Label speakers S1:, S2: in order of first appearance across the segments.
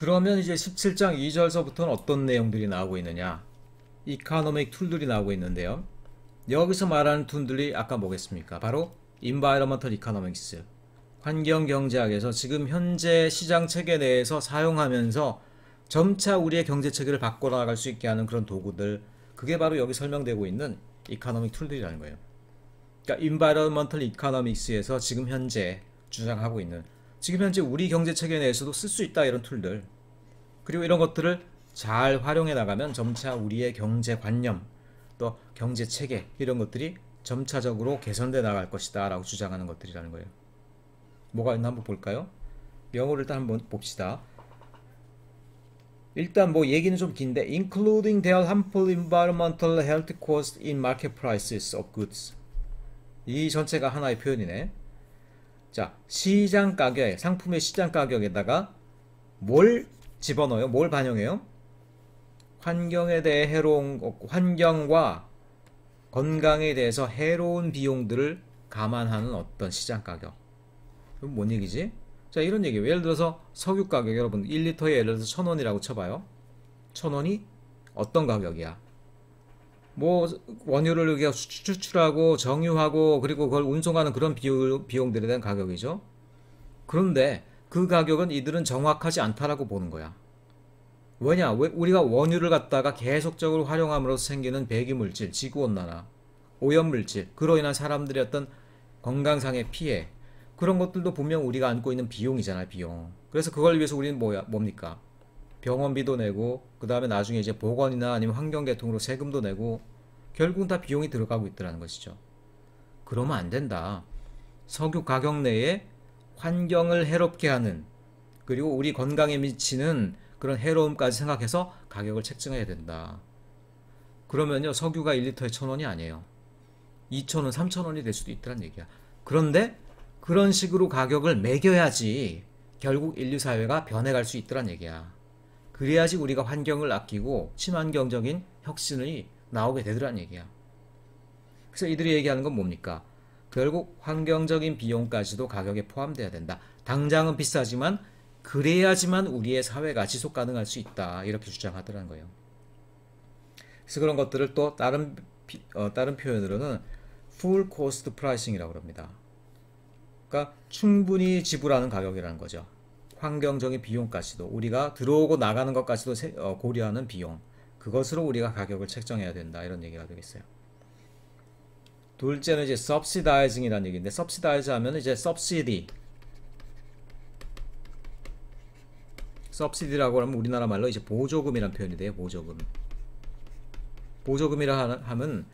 S1: 그러면 이제 17장 2절서부터는 어떤 내용들이 나오고 있느냐? 이코노믹 툴들이 나오고 있는데요. 여기서 말하는 툴들이 아까 뭐겠습니까? 바로 Environmental Economics, 환경경제학에서 지금 현재 시장 체계 내에서 사용하면서 점차 우리의 경제 체계를 바꿔나갈 수 있게 하는 그런 도구들, 그게 바로 여기 설명되고 있는 이코노믹 툴들이라는 거예요. 그러니까 Environmental Economics에서 지금 현재 주장하고 있는, 지금 현재 우리 경제 체계 내에서도 쓸 수 있다, 이런 툴들, 그리고 이런 것들을 잘 활용해 나가면 점차 우리의 경제 관념, 또 경제 체계, 이런 것들이 점차적으로 개선돼 나갈 것이다 라고 주장하는 것들이라는 거예요. 뭐가 있나 한번 볼까요? 영어를 일단 한번 봅시다. 일단 뭐 얘기는 좀 긴데, including their harmful environmental health costs in market prices of goods. 이 전체가 하나의 표현이네. 자, 시장 가격, 상품의 시장 가격에다가 뭘 집어넣어요? 뭘 반영해요? 환경에 대해 해로운, 환경과 건강에 대해서 해로운 비용들을 감안하는 어떤 시장 가격. 그럼 뭔 얘기지? 자, 이런 얘기예요. 예를 들어서 석유 가격, 여러분 1리터에 예를 들어서 1,000원이라고 쳐봐요. 1,000원이 어떤 가격이야? 뭐 원유를 우리가 추출하고 정유하고 그리고 그걸 운송하는 그런 비용들에 대한 가격이죠. 그런데 그 가격은 이들은 정확하지 않다라고 보는 거야. 왜냐? 왜 우리가 원유를 갖다가 계속적으로 활용함으로써 생기는 배기물질, 지구온난화, 오염물질, 그로 인한 사람들의 어떤 건강상의 피해, 그런 것들도 분명 우리가 안고 있는 비용이잖아요, 비용. 그래서 그걸 위해서 우리는 뭡니까? 병원비도 내고, 그 다음에 나중에 이제 보건이나 아니면 환경계통으로 세금도 내고, 결국은 다 비용이 들어가고 있더라는 것이죠. 그러면 안 된다. 석유 가격 내에 환경을 해롭게 하는, 그리고 우리 건강에 미치는 그런 해로움까지 생각해서 가격을 책정해야 된다. 그러면요, 석유가 1리터에 1,000원이 아니에요. 2,000원, 3,000원이 될 수도 있다는 얘기야. 그런데 그런 식으로 가격을 매겨야지 결국 인류 사회가 변해갈 수 있다는 얘기야. 그래야지 우리가 환경을 아끼고 친환경적인 혁신이 나오게 되더란 얘기야. 그래서 이들이 얘기하는 건 뭡니까? 결국 환경적인 비용까지도 가격에 포함돼야 된다. 당장은 비싸지만 그래야지만 우리의 사회가 지속 가능할 수 있다, 이렇게 주장하더라는 거예요. 그래서 그런 것들을 또 다른 표현으로는 full cost pricing이라고 합니다. 그러니까 충분히 지불하는 가격이라는 거죠. 환경적인 비용까지도, 우리가 들어오고 나가는 것까지도 고려하는 비용, 그것으로 우리가 가격을 책정해야 된다, 이런 얘기가 되겠어요. 둘째는 이제 subsidizing이라는 얘기인데, subsidize 하면 이제 subsidy라고 하면 우리나라 말로 이제 보조금이라는 표현이 돼요. 보조금이라 하면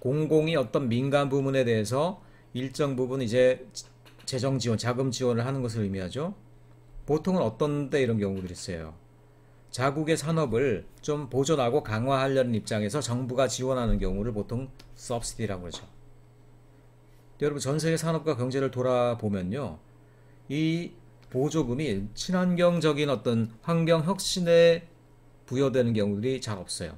S1: 공공이 어떤 민간 부문에 대해서 일정 부분 이제 재정 지원, 자금 지원을 하는 것을 의미하죠. 보통은 어떤 때 이런 경우들이 있어요. 자국의 산업을 좀 보존하고 강화하려는 입장에서 정부가 지원하는 경우를 보통 subsidy라고 그러죠. 여러분, 전 세계 산업과 경제를 돌아보면요, 이 보조금이 친환경적인 어떤 환경 혁신에 부여되는 경우들이 잘 없어요.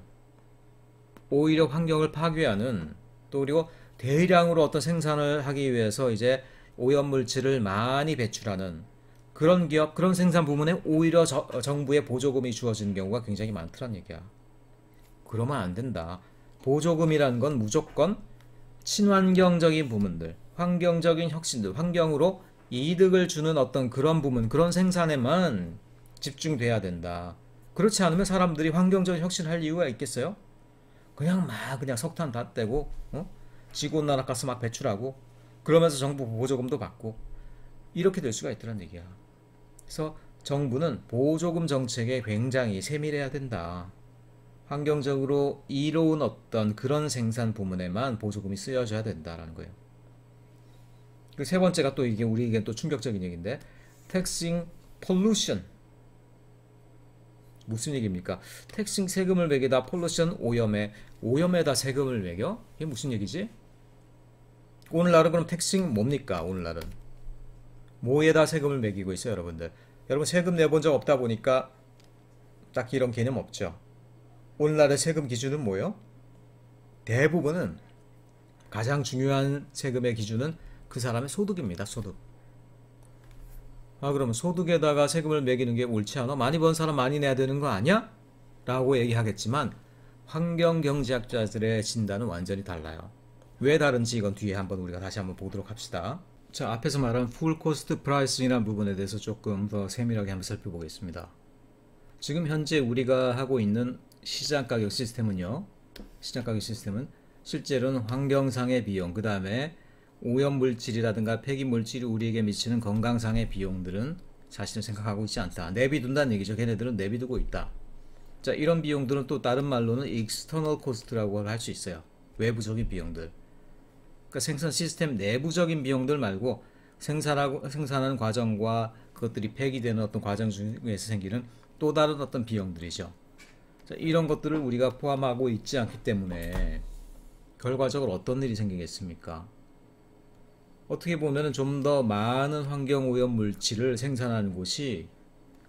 S1: 오히려 환경을 파괴하는, 또 그리고 대량으로 어떤 생산을 하기 위해서 이제 오염물질을 많이 배출하는 그런 기업, 그런 생산 부문에 오히려 정부의 보조금이 주어지는 경우가 굉장히 많더란 얘기야. 그러면 안 된다. 보조금이라는 건 무조건 친환경적인 부문들, 환경적인 혁신들, 환경으로 이득을 주는 어떤 그런 부문, 그런 생산에만 집중돼야 된다. 그렇지 않으면 사람들이 환경적인 혁신을 할 이유가 있겠어요? 그냥 석탄 다 떼고, 지구온난화 가스 막 배출하고, 그러면서 정부 보조금도 받고, 이렇게 될 수가 있다는 얘기야. 그래서 정부는 보조금 정책에 굉장히 세밀해야 된다. 환경적으로 이로운 어떤 그런 생산 부문에만 보조금이 쓰여져야 된다라는 거예요. 그 세 번째가 또 이게 우리에겐 또 충격적인 얘기인데, taxing pollution. 무슨 얘기입니까? 텍싱, 세금을 매기다, 폴루션, 오염에다 세금을 매겨? 이게 무슨 얘기지? 오늘날은 그럼 텍싱 뭡니까? 오늘날은 뭐에다 세금을 매기고 있어요, 여러분들? 여러분, 세금 내본 적 없다 보니까 딱히 이런 개념 없죠. 오늘날의 세금 기준은 뭐예요? 대부분은 가장 중요한 세금의 기준은 그 사람의 소득입니다. 소득. 아, 그러면 소득에다가 세금을 매기는 게 옳지 않아? 많이 번 사람 많이 내야 되는 거 아니야? 라고 얘기하겠지만 환경경제학자들의 진단은 완전히 달라요. 왜 다른지 이건 뒤에 한번 우리가 다시 한번 보도록 합시다. 자, 앞에서 말한 풀 코스트 프라이스이라는 부분에 대해서 조금 더 세밀하게 한번 살펴보겠습니다. 지금 현재 우리가 하고 있는 시장가격 시스템은요, 시장가격 시스템은 실제로는 환경상의 비용, 그 다음에 오염물질이라든가 폐기물질이 우리에게 미치는 건강상의 비용들은 사실은 생각하고 있지 않다. 내비둔다는 얘기죠. 걔네들은 내비두고 있다. 자, 이런 비용들은 또 다른 말로는 external cost라고 할 수 있어요. 외부적인 비용들. 그러니까 생산 시스템 내부적인 비용들 말고 생산하는 과정과 그것들이 폐기되는 어떤 과정 중에서 생기는 또 다른 어떤 비용들이죠. 자, 이런 것들을 우리가 포함하고 있지 않기 때문에 결과적으로 어떤 일이 생기겠습니까? 어떻게 보면 좀 더 많은 환경오염 물질을 생산하는 곳이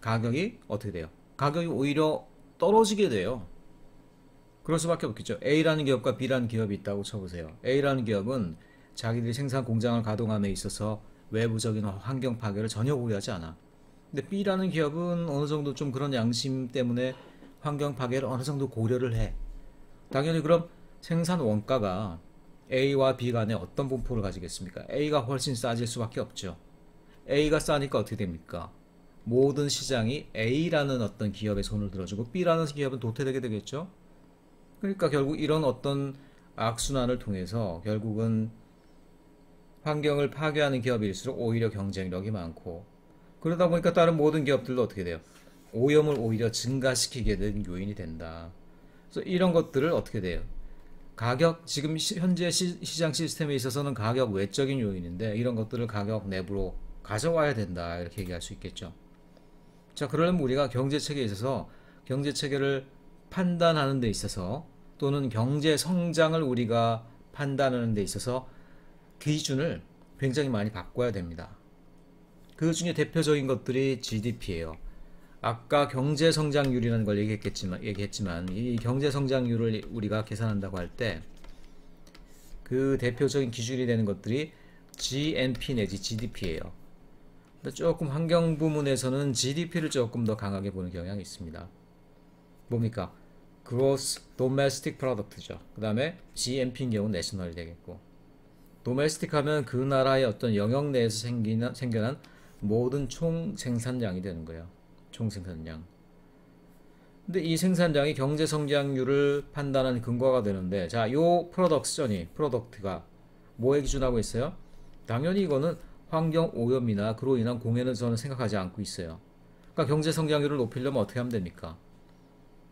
S1: 가격이 어떻게 돼요? 가격이 오히려 떨어지게 돼요. 그럴 수밖에 없겠죠. A라는 기업과 B라는 기업이 있다고 쳐보세요. A라는 기업은 자기들이 생산 공장을 가동함에 있어서 외부적인 환경 파괴를 전혀 고려하지 않아. 근데 B라는 기업은 어느 정도 좀 그런 양심 때문에 환경 파괴를 어느 정도 고려를 해. 당연히 그럼 생산 원가가 A와 B 간에 어떤 분포를 가지겠습니까? A가 훨씬 싸질 수밖에 없죠. A가 싸니까 어떻게 됩니까? 모든 시장이 A라는 어떤 기업의 손을 들어주고 B라는 기업은 도태되게 되겠죠. 그러니까 결국 이런 어떤 악순환을 통해서 결국은 환경을 파괴하는 기업일수록 오히려 경쟁력이 많고, 그러다 보니까 다른 모든 기업들도 어떻게 돼요? 오염을 오히려 증가시키게 된 요인이 된다. 그래서 이런 것들을 어떻게 돼요? 가격, 지금 현재 시장 시스템에 있어서는 가격 외적인 요인인데 이런 것들을 가격 내부로 가져와야 된다, 이렇게 얘기할 수 있겠죠. 자, 그러려면 우리가 경제체계에 있어서 경제체계를 판단하는 데 있어서 또는 경제 성장을 우리가 판단하는 데 있어서 기준을 굉장히 많이 바꿔야 됩니다. 그 중에 대표적인 것들이 GDP예요. 아까 경제 성장률이라는 걸 얘기했지만 이 경제 성장률을 우리가 계산한다고 할 때 그 대표적인 기준이 되는 것들이 GNP 내지 GDP예요. 근데 조금 환경 부문에서는 GDP를 조금 더 강하게 보는 경향이 있습니다. 뭡니까? Gross Domestic Product죠. 그 다음에 GNP인 경우는 내셔널이 되겠고, 도메스틱 하면 그 나라의 어떤 영역 내에서 생겨난 모든 총 생산량이 되는 거예요. 총 생산량. 근데 이 생산량이 경제 성장률을 판단하는 근거가 되는데, 자, 요 프로덕트가 뭐에 기준하고 있어요? 당연히 이거는 환경 오염이나 그로 인한 공해는 저는 생각하지 않고 있어요. 그러니까 경제 성장률을 높이려면 어떻게 하면 됩니까?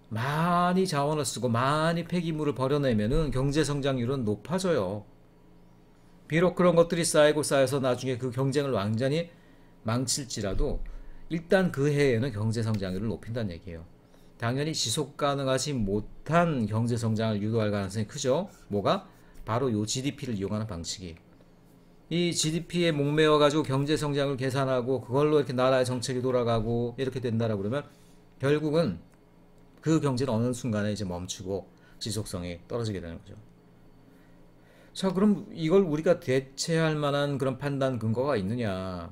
S1: 많이 자원을 쓰고 많이 폐기물을 버려내면은 경제 성장률은 높아져요. 비록 그런 것들이 쌓여서 나중에 그 경쟁을 완전히 망칠지라도 일단 그 해에는 경제 성장률을 높인다는 얘기예요. 당연히 지속 가능하지 못한 경제 성장을 유도할 가능성이 크죠. 뭐가? 바로 요 GDP를 이용하는 방식이. 이 GDP에 목매어 가지고 경제 성장을 계산하고 그걸로 이렇게 나라의 정책이 돌아가고 이렇게 된다라고 그러면 결국은 그 경제는 어느 순간에 이제 멈추고 지속성이 떨어지게 되는 거죠. 자, 그럼 이걸 우리가 대체할 만한 그런 판단 근거가 있느냐?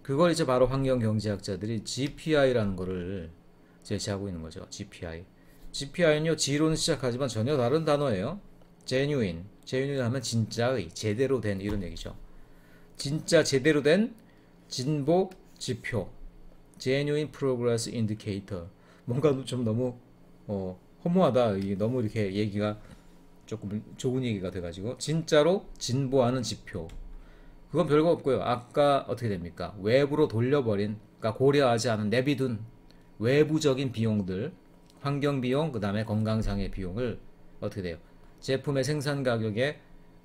S1: 그걸 이제 바로 환경경제학자들이 GPI라는 거를 제시하고 있는 거죠. GPI. GPI는요, G로는 시작하지만 전혀 다른 단어예요. genuine 하면 진짜의, 제대로 된, 이런 얘기죠. 진짜 제대로 된 진보 지표. genuine progress indicator. 뭔가 좀 너무 허무하다. 너무 이렇게 얘기가 조금 좋은 얘기가 돼가지고, 진짜로 진보하는 지표. 그건 별거 없고요. 아까 어떻게 됩니까? 외부로 돌려버린, 그러니까 고려하지 않은 내비둔 외부적인 비용들, 환경 비용, 그 다음에 건강상의 비용을 어떻게 돼요? 제품의 생산 가격에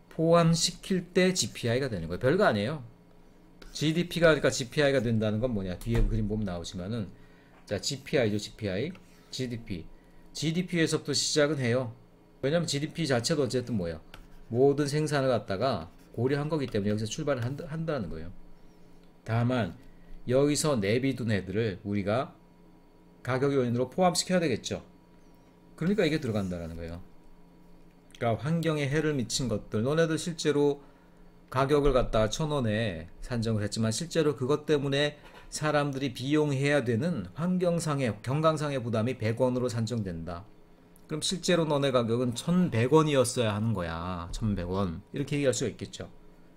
S1: 포함시킬 때 GPI가 되는 거예요. 별거 아니에요. GDP가 그러니까 GPI가 된다는 건 뭐냐? 뒤에 그림 보면 나오지만은, 자, GPI죠, GPI, GDP. GDP에서부터 시작은 해요. 왜냐면 GDP 자체도 어쨌든 뭐야? 모든 생산을 갖다가 고려한 거기 때문에 여기서 출발을 한다는 거예요. 다만 여기서 내비둔 애들을 우리가 가격 요인으로 포함시켜야 되겠죠. 그러니까 이게 들어간다는 거예요. 그러니까 환경에 해를 미친 것들, 너네들 실제로 가격을 갖다 1,000원에 산정을 했지만 실제로 그것 때문에 사람들이 비용해야 되는 환경상의 경강상의 부담이 100원으로 산정된다. 그럼 실제로 너네 가격은 1100원이었어야 하는 거야. 1100원. 이렇게 얘기할 수가 있겠죠.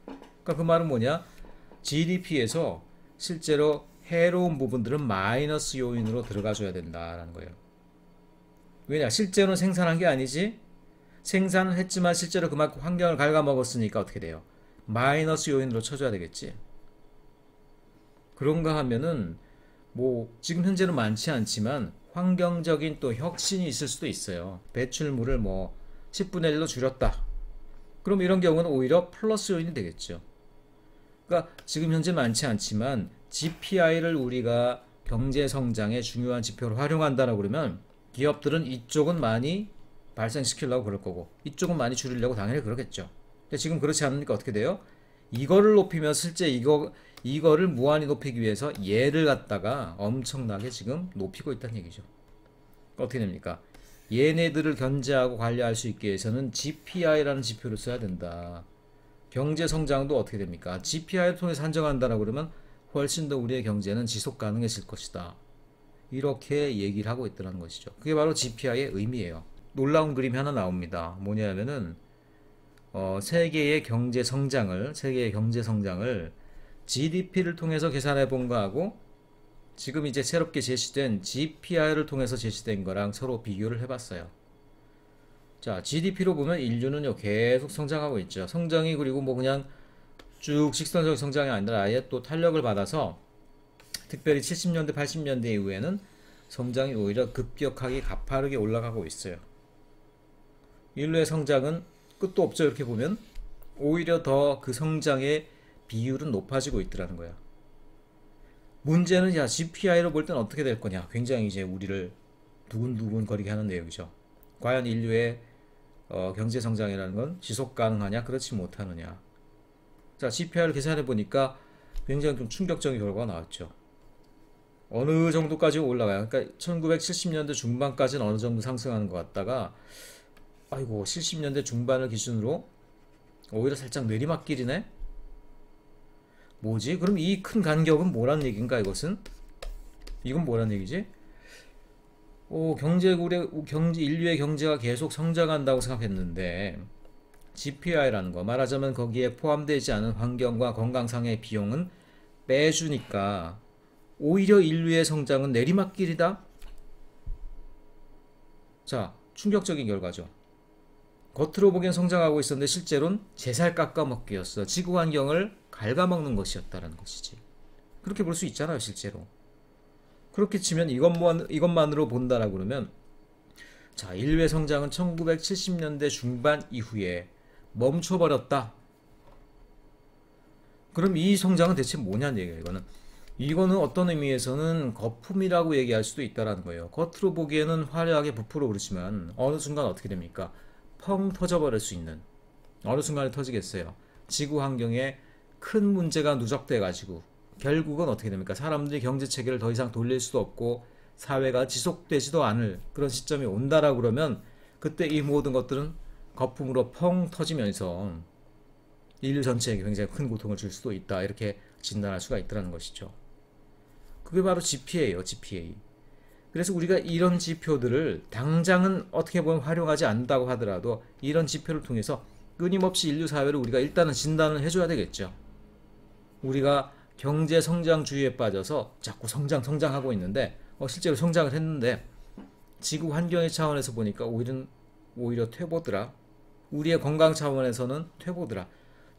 S1: 그러니까 그 말은 뭐냐? GDP에서 실제로 해로운 부분들은 마이너스 요인으로 들어가줘야 된다라는 거예요. 왜냐? 실제로는 생산한 게 아니지? 생산을 했지만 실제로 그만큼 환경을 갉아먹었으니까 어떻게 돼요? 마이너스 요인으로 쳐줘야 되겠지. 그런가 하면은 뭐 지금 현재는 많지 않지만 환경적인 또 혁신이 있을 수도 있어요. 배출물을 뭐 10분의 1로 줄였다. 그럼 이런 경우는 오히려 플러스 요인이 되겠죠. 그러니까 지금 현재 많지 않지만 GPI를 우리가 경제 성장의 중요한 지표로 활용한다라고 그러면 기업들은 이쪽은 많이 발생시키려고 그럴 거고 이쪽은 많이 줄이려고 당연히 그러겠죠. 근데 지금 그렇지 않으니까 어떻게 돼요? 이거를 높이면 실제 이거를 무한히 높이기 위해서 얘를 갖다가 엄청나게 지금 높이고 있다는 얘기죠. 어떻게 됩니까? 얘네들을 견제하고 관리할 수 있기 위해서는 GPI라는 지표를 써야 된다. 경제 성장도 어떻게 됩니까? GPI를 통해서 산정한다라고 그러면 훨씬 더 우리의 경제는 지속 가능해질 것이다. 이렇게 얘기를 하고 있더라는 것이죠. 그게 바로 GPI의 의미예요. 놀라운 그림이 하나 나옵니다. 뭐냐면은 세계의 경제 성장을 GDP를 통해서 계산해 본 거하고 지금 이제 새롭게 제시된 GPI를 통해서 제시된 거랑 서로 비교를 해봤어요. 자, GDP로 보면 인류는요 계속 성장하고 있죠. 성장이 그리고 뭐 그냥 쭉 직선적 성장이 아니라 아예 또 탄력을 받아서 특별히 70년대, 80년대 이후에는 성장이 오히려 급격하게 가파르게 올라가고 있어요. 인류의 성장은 끝도 없죠. 이렇게 보면 오히려 더 그 성장의 비율은 높아지고 있더라는 거야. 문제는 야 GPI로 볼 땐 어떻게 될 거냐. 굉장히 이제 우리를 두근두근 거리게 하는 내용이죠. 과연 인류의 경제 성장이라는 건 지속 가능하냐, 그렇지 못하느냐. 자, GPI를 계산해 보니까 굉장히 좀 충격적인 결과가 나왔죠. 어느 정도까지 올라가요? 그러니까 1970년대 중반까지는 어느 정도 상승하는 것 같다가 아이고 70년대 중반을 기준으로 오히려 살짝 내리막길이네? 뭐지? 그럼 이 큰 간격은 뭐란 얘기인가 이것은? 이건 뭐란 얘기지? 인류의 경제가 계속 성장한다고 생각했는데 GPI라는 거 말하자면 거기에 포함되지 않은 환경과 건강상의 비용은 빼주니까 오히려 인류의 성장은 내리막길이다? 자, 충격적인 결과죠. 겉으로 보기엔 성장하고 있었는데 실제로는 제살 깎아먹기였어. 지구 환경을 갉아먹는 것이었다라는 것이지. 그렇게 볼 수 있잖아요, 실제로. 그렇게 치면 이것만으로 본다라고 그러면 자, 인류의 성장은 1970년대 중반 이후에 멈춰버렸다. 그럼 이 성장은 대체 뭐냐는 얘기예요, 이거는 어떤 의미에서는 거품이라고 얘기할 수도 있다라는 거예요. 겉으로 보기에는 화려하게 부풀어 오르지만 어느 순간 어떻게 됩니까? 펑 터져버릴 수 있는, 어느 순간에 터지겠어요. 지구 환경에 큰 문제가 누적돼 가지고 결국은 어떻게 됩니까? 사람들이 경제 체계를 더 이상 돌릴 수도 없고 사회가 지속되지도 않을 그런 시점이 온다라고 그러면 그때 이 모든 것들은 거품으로 펑 터지면서 인류 전체에게 굉장히 큰 고통을 줄 수도 있다, 이렇게 진단할 수가 있다는 것이죠. 그게 바로 GPA예요, GPA. 그래서 우리가 이런 지표들을 당장은 어떻게 보면 활용하지 않는다고 하더라도 이런 지표를 통해서 끊임없이 인류 사회를 우리가 일단은 진단을 해줘야 되겠죠. 우리가 경제 성장주의에 빠져서 자꾸 성장하고 있는데 실제로 성장을 했는데 지구 환경의 차원에서 보니까 오히려 퇴보더라. 우리의 건강 차원에서는 퇴보더라.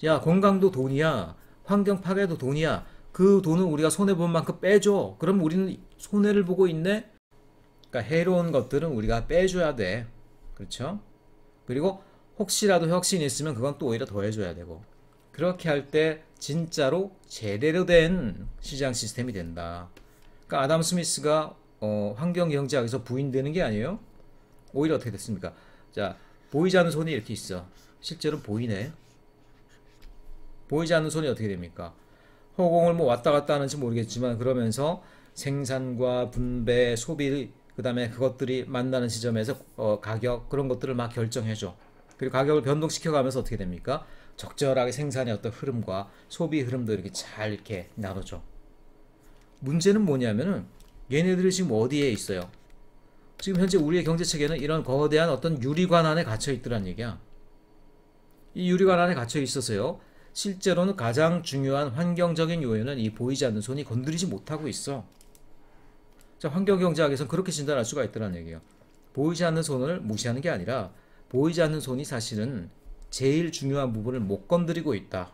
S1: 야, 건강도 돈이야. 환경 파괴도 돈이야. 그 돈은 우리가 손해본 만큼 빼줘. 그럼 우리는 손해를 보고 있네? 그러니까 해로운 것들은 우리가 빼줘야 돼. 그렇죠? 그리고 혹시라도 혁신이 있으면 그건 또 오히려 더해줘야 되고. 그렇게 할 때 진짜로 제대로 된 시장 시스템이 된다. 그러니까 아담 스미스가 환경경제학에서 부인되는 게 아니에요. 오히려 어떻게 됐습니까? 자, 보이지 않는 손이 이렇게 있어. 실제로 보이네. 보이지 않는 손이 어떻게 됩니까? 허공을 뭐 왔다 갔다 하는지 모르겠지만 그러면서 생산과 분배, 소비, 그 다음에 그것들이 만나는 지점에서 가격, 그런 것들을 막 결정해줘. 그리고 가격을 변동시켜가면서 어떻게 됩니까? 적절하게 생산의 어떤 흐름과 소비 흐름도 이렇게 잘 이렇게 나눠줘. 문제는 뭐냐면은 얘네들이 지금 어디에 있어요? 지금 현재 우리의 경제체계는 이런 거대한 어떤 유리관 안에 갇혀 있더란 얘기야. 이 유리관 안에 갇혀 있어서요. 실제로는 가장 중요한 환경적인 요인은 이 보이지 않는 손이 건드리지 못하고 있어. 자, 환경경제학에서는 그렇게 진단할 수가 있다는 얘기예요. 보이지 않는 손을 무시하는 게 아니라 보이지 않는 손이 사실은 제일 중요한 부분을 못 건드리고 있다.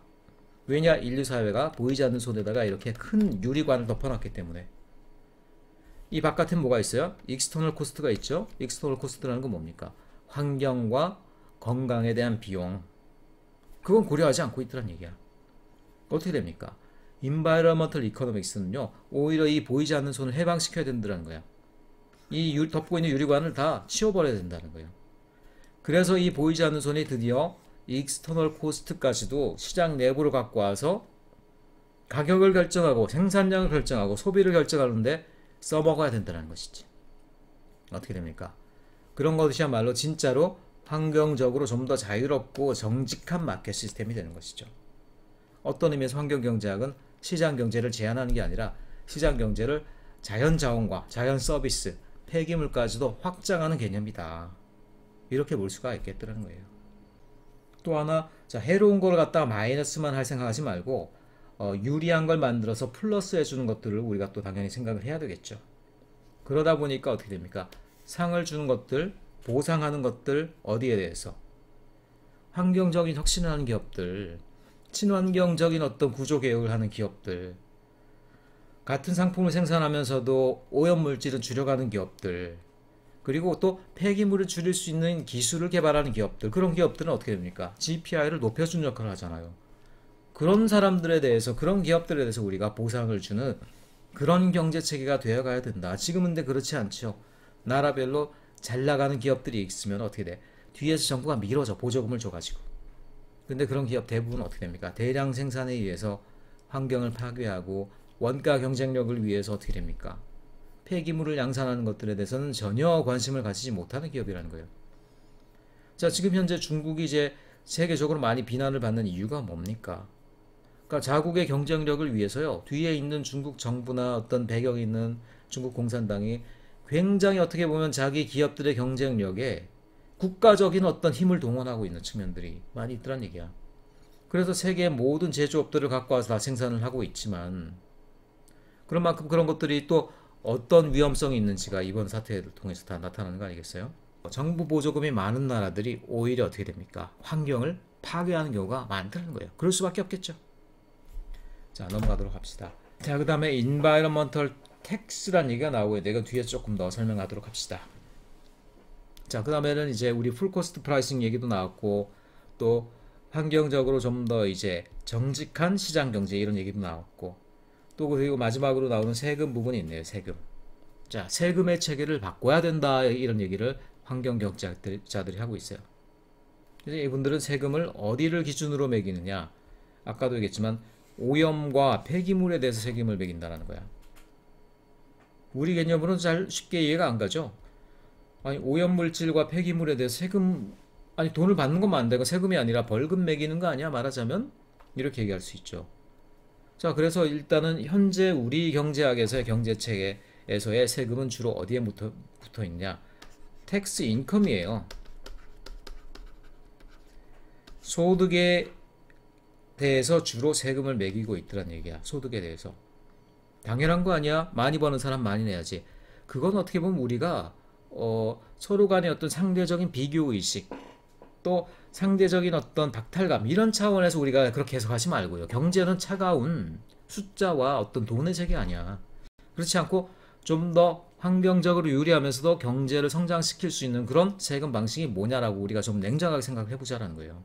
S1: 왜냐? 인류 사회가 보이지 않는 손에다가 이렇게 큰 유리관을 덮어놨기 때문에. 이 바깥에 뭐가 있어요? 익스터널 코스트가 있죠. 익스터널 코스트라는 건 뭡니까? 환경과 건강에 대한 비용. 그건 고려하지 않고 있더란 얘기야. 어떻게 됩니까? Environmental Economics는요, 오히려 이 보이지 않는 손을 해방시켜야 된다는 거야. 이 덮고 있는 유리관을 다 치워버려야 된다는 거예요. 그래서 이 보이지 않는 손이 드디어 익스터널 코스트까지도 시장 내부로 갖고 와서 가격을 결정하고 생산량을 결정하고 소비를 결정하는데 써먹어야 된다는 것이지. 어떻게 됩니까? 그런 것이야말로 진짜로 환경적으로 좀 더 자유롭고 정직한 마켓 시스템이 되는 것이죠. 어떤 의미에서 환경경제학은 시장경제를 제한하는 게 아니라 시장경제를 자연자원과 자연서비스, 폐기물까지도 확장하는 개념이다. 이렇게 볼 수가 있겠다는 거예요. 또 하나, 자, 해로운 걸 갖다가 마이너스만 할 생각하지 말고 유리한 걸 만들어서 플러스 해주는 것들을 우리가 또 당연히 생각을 해야 되겠죠. 그러다 보니까 어떻게 됩니까? 상을 주는 것들, 보상하는 것들, 어디에 대해서? 환경적인 혁신을 하는 기업들, 친환경적인 어떤 구조개혁을 하는 기업들, 같은 상품을 생산하면서도 오염물질을 줄여가는 기업들, 그리고 또 폐기물을 줄일 수 있는 기술을 개발하는 기업들, 그런 기업들은 어떻게 됩니까? GPI를 높여주는 역할을 하잖아요. 그런 사람들에 대해서, 그런 기업들에 대해서 우리가 보상을 주는 그런 경제체계가 되어가야 된다. 지금은 근데 그렇지 않죠. 나라별로 잘 나가는 기업들이 있으면 어떻게 돼? 뒤에서 정부가 밀어줘, 보조금을 줘가지고. 근데 그런 기업 대부분 어떻게 됩니까? 대량 생산에 의해서 환경을 파괴하고 원가 경쟁력을 위해서 어떻게 됩니까? 폐기물을 양산하는 것들에 대해서는 전혀 관심을 가지지 못하는 기업이라는 거예요. 자, 지금 현재 중국이 이제 세계적으로 많이 비난을 받는 이유가 뭡니까? 그러니까 자국의 경쟁력을 위해서요, 뒤에 있는 중국 정부나 어떤 배경이 있는 중국 공산당이 굉장히 어떻게 보면 자기 기업들의 경쟁력에 국가적인 어떤 힘을 동원하고 있는 측면들이 많이 있더란 얘기야. 그래서 세계의 모든 제조업들을 갖고 와서 다 생산을 하고 있지만, 그런 만큼 그런 것들이 또 어떤 위험성이 있는지가 이번 사태를 통해서 다 나타나는 거 아니겠어요? 정부 보조금이 많은 나라들이 오히려 어떻게 됩니까? 환경을 파괴하는 경우가 많다는 거예요. 그럴 수밖에 없겠죠. 자, 넘어가도록 합시다. 자, 그 다음에 Environmental Tax라는 얘기가 나오고요. 내가 뒤에 조금 더 설명하도록 합시다. 자, 그 다음에는 이제 우리 풀코스트 프라이싱 얘기도 나왔고, 또 환경적으로 좀 더 이제 정직한 시장 경제 이런 얘기도 나왔고, 또 그리고 마지막으로 나오는 세금 부분이 있네요. 세금. 자, 세금의 체계를 바꿔야 된다 이런 얘기를 환경경제자들이 하고 있어요. 그래서 이분들은 세금을 어디를 기준으로 매기느냐? 아까도 얘기했지만 오염과 폐기물에 대해서 세금을 매긴다는 거야. 우리 개념으로는 잘 쉽게 이해가 안 가죠. 아니, 오염물질과 폐기물에 대해서 세금, 아니 돈을 받는 것만 안 되고 세금이 아니라 벌금 매기는 거 아니야? 말하자면 이렇게 얘기할 수 있죠. 자, 그래서 일단은 현재 우리 경제학에서의 경제체계에서의 세금은 주로 어디에 붙어 있냐? 텍스 인컴이에요. 소득에 대해서 주로 세금을 매기고 있더란 얘기야. 소득에 대해서. 당연한 거 아니야? 많이 버는 사람 많이 내야지. 그건 어떻게 보면 우리가 서로 간의 어떤 상대적인 비교의식, 또 상대적인 어떤 박탈감, 이런 차원에서 우리가 그렇게 해석하지 말고요. 경제는 차가운 숫자와 어떤 돈의 세계 아니야. 그렇지 않고 좀 더 환경적으로 유리하면서도 경제를 성장시킬 수 있는 그런 세금 방식이 뭐냐라고 우리가 좀 냉정하게 생각해 보자라는 거예요.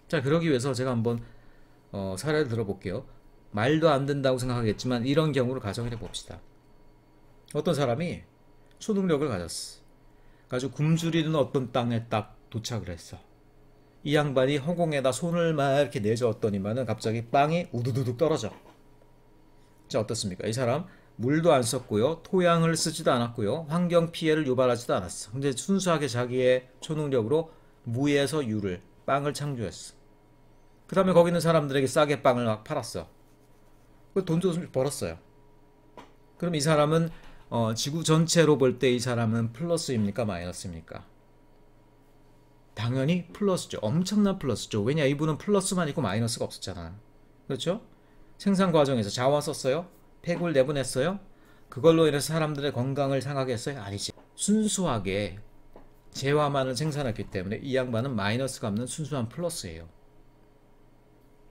S1: 자, 그러기 위해서 제가 한번 사례를 들어볼게요. 말도 안 된다고 생각하겠지만 이런 경우를 가정을 해봅시다. 어떤 사람이 초능력을 가졌어. 가지고 굶주리는 어떤 땅에 딱 도착을 했어. 이 양반이 허공에다 손을 막 이렇게 내저었더니만은 갑자기 빵이 우두두둑 떨어져. 자, 어떻습니까? 이 사람 물도 안 썼고요, 토양을 쓰지도 않았고요, 환경 피해를 유발하지도 않았어. 근데 순수하게 자기의 초능력으로 무에서 유를, 빵을 창조했어. 그 다음에 거기 있는 사람들에게 싸게 빵을 막 팔았어. 그 돈도 좀 벌었어요. 그럼 이 사람은 지구 전체로 볼 때 이 사람은 플러스입니까 마이너스입니까? 당연히 플러스죠. 엄청난 플러스죠. 왜냐 이분은 플러스만 있고 마이너스가 없었잖아. 그렇죠? 생산 과정에서 자원 썼어요? 폐굴 내보냈어요? 그걸로 인해서 사람들의 건강을 상하게 했어요? 아니지. 순수하게 재화만을 생산했기 때문에 이 양반은 마이너스가 없는 순수한 플러스예요.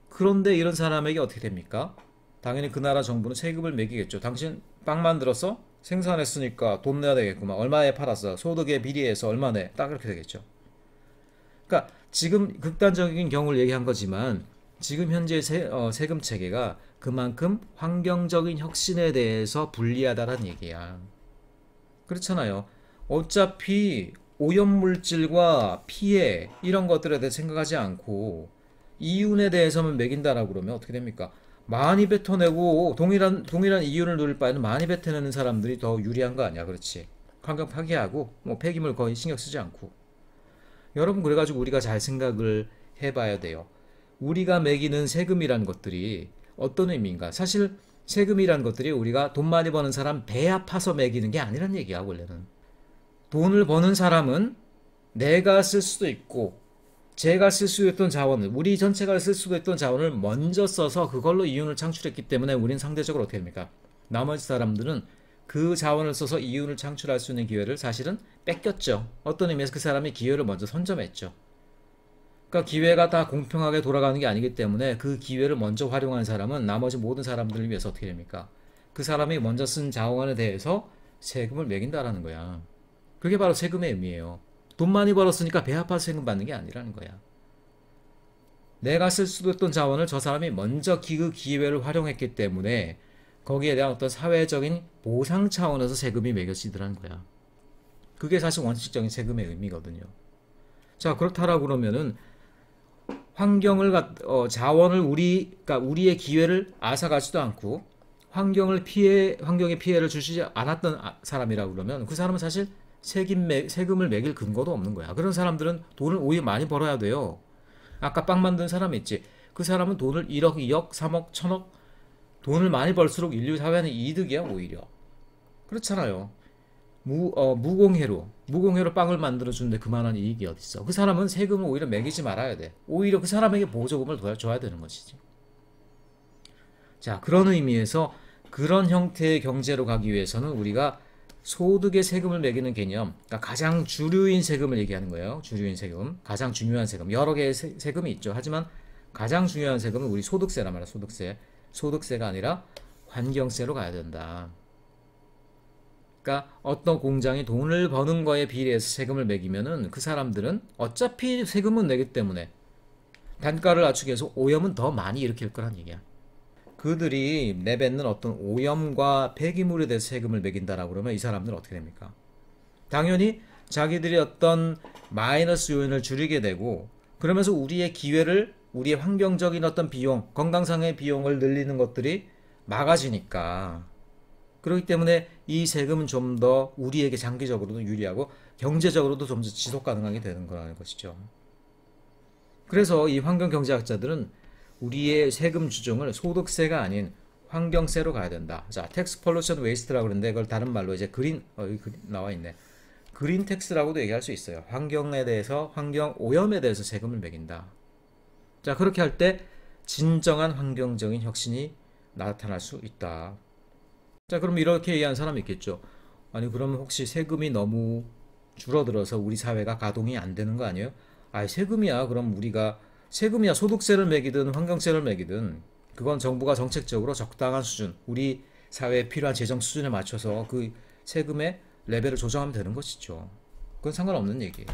S1: 그런데 이런 사람에게 어떻게 됩니까? 당연히 그 나라 정부는 세금을 매기겠죠. 당신 빵 만들었어? 생산했으니까 돈 내야 되겠구만. 얼마에 팔았어? 소득에 비례해서 얼마 내? 딱 그렇게 되겠죠. 그러니까 지금 극단적인 경우를 얘기한 거지만 지금 현재 세금 체계가 그만큼 환경적인 혁신에 대해서 불리하다는 얘기야. 그렇잖아요. 어차피 오염물질과 피해 이런 것들에 대해 생각하지 않고 이윤에 대해서만 매긴다라고 그러면 어떻게 됩니까? 많이 뱉어내고 동일한 이윤을 누릴 바에는 많이 뱉어내는 사람들이 더 유리한 거 아니야, 그렇지? 환경 파괴하고 뭐 폐기물 거의 신경 쓰지 않고. 여러분 그래가지고 우리가 잘 생각을 해봐야 돼요. 우리가 매기는 세금이란 것들이 어떤 의미인가? 사실 세금이란 것들이 우리가 돈 많이 버는 사람 배 아파서 매기는 게 아니란 얘기야 원래는. 돈을 버는 사람은 내가 쓸 수도 있고 제가 쓸 수 있던 자원을 우리 전체가 쓸 수도 있던 자원을 먼저 써서 그걸로 이윤을 창출했기 때문에 우린 상대적으로 어떻게 됩니까? 나머지 사람들은 그 자원을 써서 이윤을 창출할 수 있는 기회를 사실은 뺏겼죠. 어떤 의미에서 그 사람이 기회를 먼저 선점했죠. 그러니까 기회가 다 공평하게 돌아가는 게 아니기 때문에 그 기회를 먼저 활용한 사람은 나머지 모든 사람들을 위해서 어떻게 됩니까? 그 사람이 먼저 쓴 자원에 대해서 세금을 매긴다라는 거야. 그게 바로 세금의 의미예요. 돈 많이 벌었으니까 배 아파서 세금 받는 게 아니라는 거야. 내가 쓸 수도 있던 자원을 저 사람이 먼저 그 기회를 활용했기 때문에 거기에 대한 어떤 사회적인 보상 차원에서 세금이 매겨지더라는 거야. 그게 사실 원칙적인 세금의 의미거든요. 자, 그렇다라고 그러면은 자원을 그러니까 우리의 기회를 앗아가지도 않고 환경에 피해를 주지 않았던 사람이라고 그러면 그 사람은 사실 세금을 매길 근거도 없는 거야. 그런 사람들은 돈을 오히려 많이 벌어야 돼요. 아까 빵 만든 사람 있지. 그 사람은 돈을 1억, 2억, 3억, 1000억 돈을 많이 벌수록 인류 사회는 이득이야 오히려. 그렇잖아요. 무공해로 빵을 만들어 주는데 그만한 이익이 어딨어. 그 사람은 세금을 오히려 매기지 말아야 돼. 오히려 그 사람에게 보조금을 더 줘야 되는 것이지. 자, 그런 의미에서 그런 형태의 경제로 가기 위해서는 우리가 소득의 세금을 매기는 개념, 그러니까 가장 주류인 세금을 얘기하는 거예요. 주류인 세금, 가장 중요한 세금. 여러 개의 세금이 있죠. 하지만 가장 중요한 세금은 우리 소득세란 말이야. 소득세가 아니라 환경세로 가야 된다. 그러니까 어떤 공장이 돈을 버는 거에 비례해서 세금을 매기면은 그 사람들은 어차피 세금은 내기 때문에 단가를 낮추기 위해서 오염은 더 많이 일으킬 거란 얘기야. 그들이 내뱉는 어떤 오염과 폐기물에 대해서 세금을 매긴다라고 그러면 이 사람들은 어떻게 됩니까? 당연히 자기들이 어떤 마이너스 요인을 줄이게 되고 그러면서 우리의 환경적인 어떤 비용, 건강상의 비용을 늘리는 것들이 막아지니까 그렇기 때문에 이 세금은 좀 더 우리에게 장기적으로도 유리하고 경제적으로도 좀 더 지속 가능하게 되는 거라는 것이죠. 그래서 이 환경경제학자들은 우리의 세금 주종을 소득세가 아닌 환경세로 가야 된다. 자, 텍스 폴루션 웨이스트라고 그러는데 그걸 다른 말로 이제 여기 나와 있네. 그린 텍스라고도 얘기할 수 있어요. 환경 오염에 대해서 세금을 매긴다. 자, 그렇게 할 때 진정한 환경적인 혁신이 나타날 수 있다. 자, 그럼 이렇게 얘기하는 사람이 있겠죠. 아니, 그러면 혹시 세금이 너무 줄어들어서 우리 사회가 가동이 안 되는 거 아니에요? 세금이야. 그럼 우리가 세금이야. 소득세를 매기든 환경세를 매기든 그건 정부가 정책적으로 적당한 수준, 우리 사회에 필요한 재정 수준에 맞춰서 그 세금의 레벨을 조정하면 되는 것이죠. 그건 상관없는 얘기예요.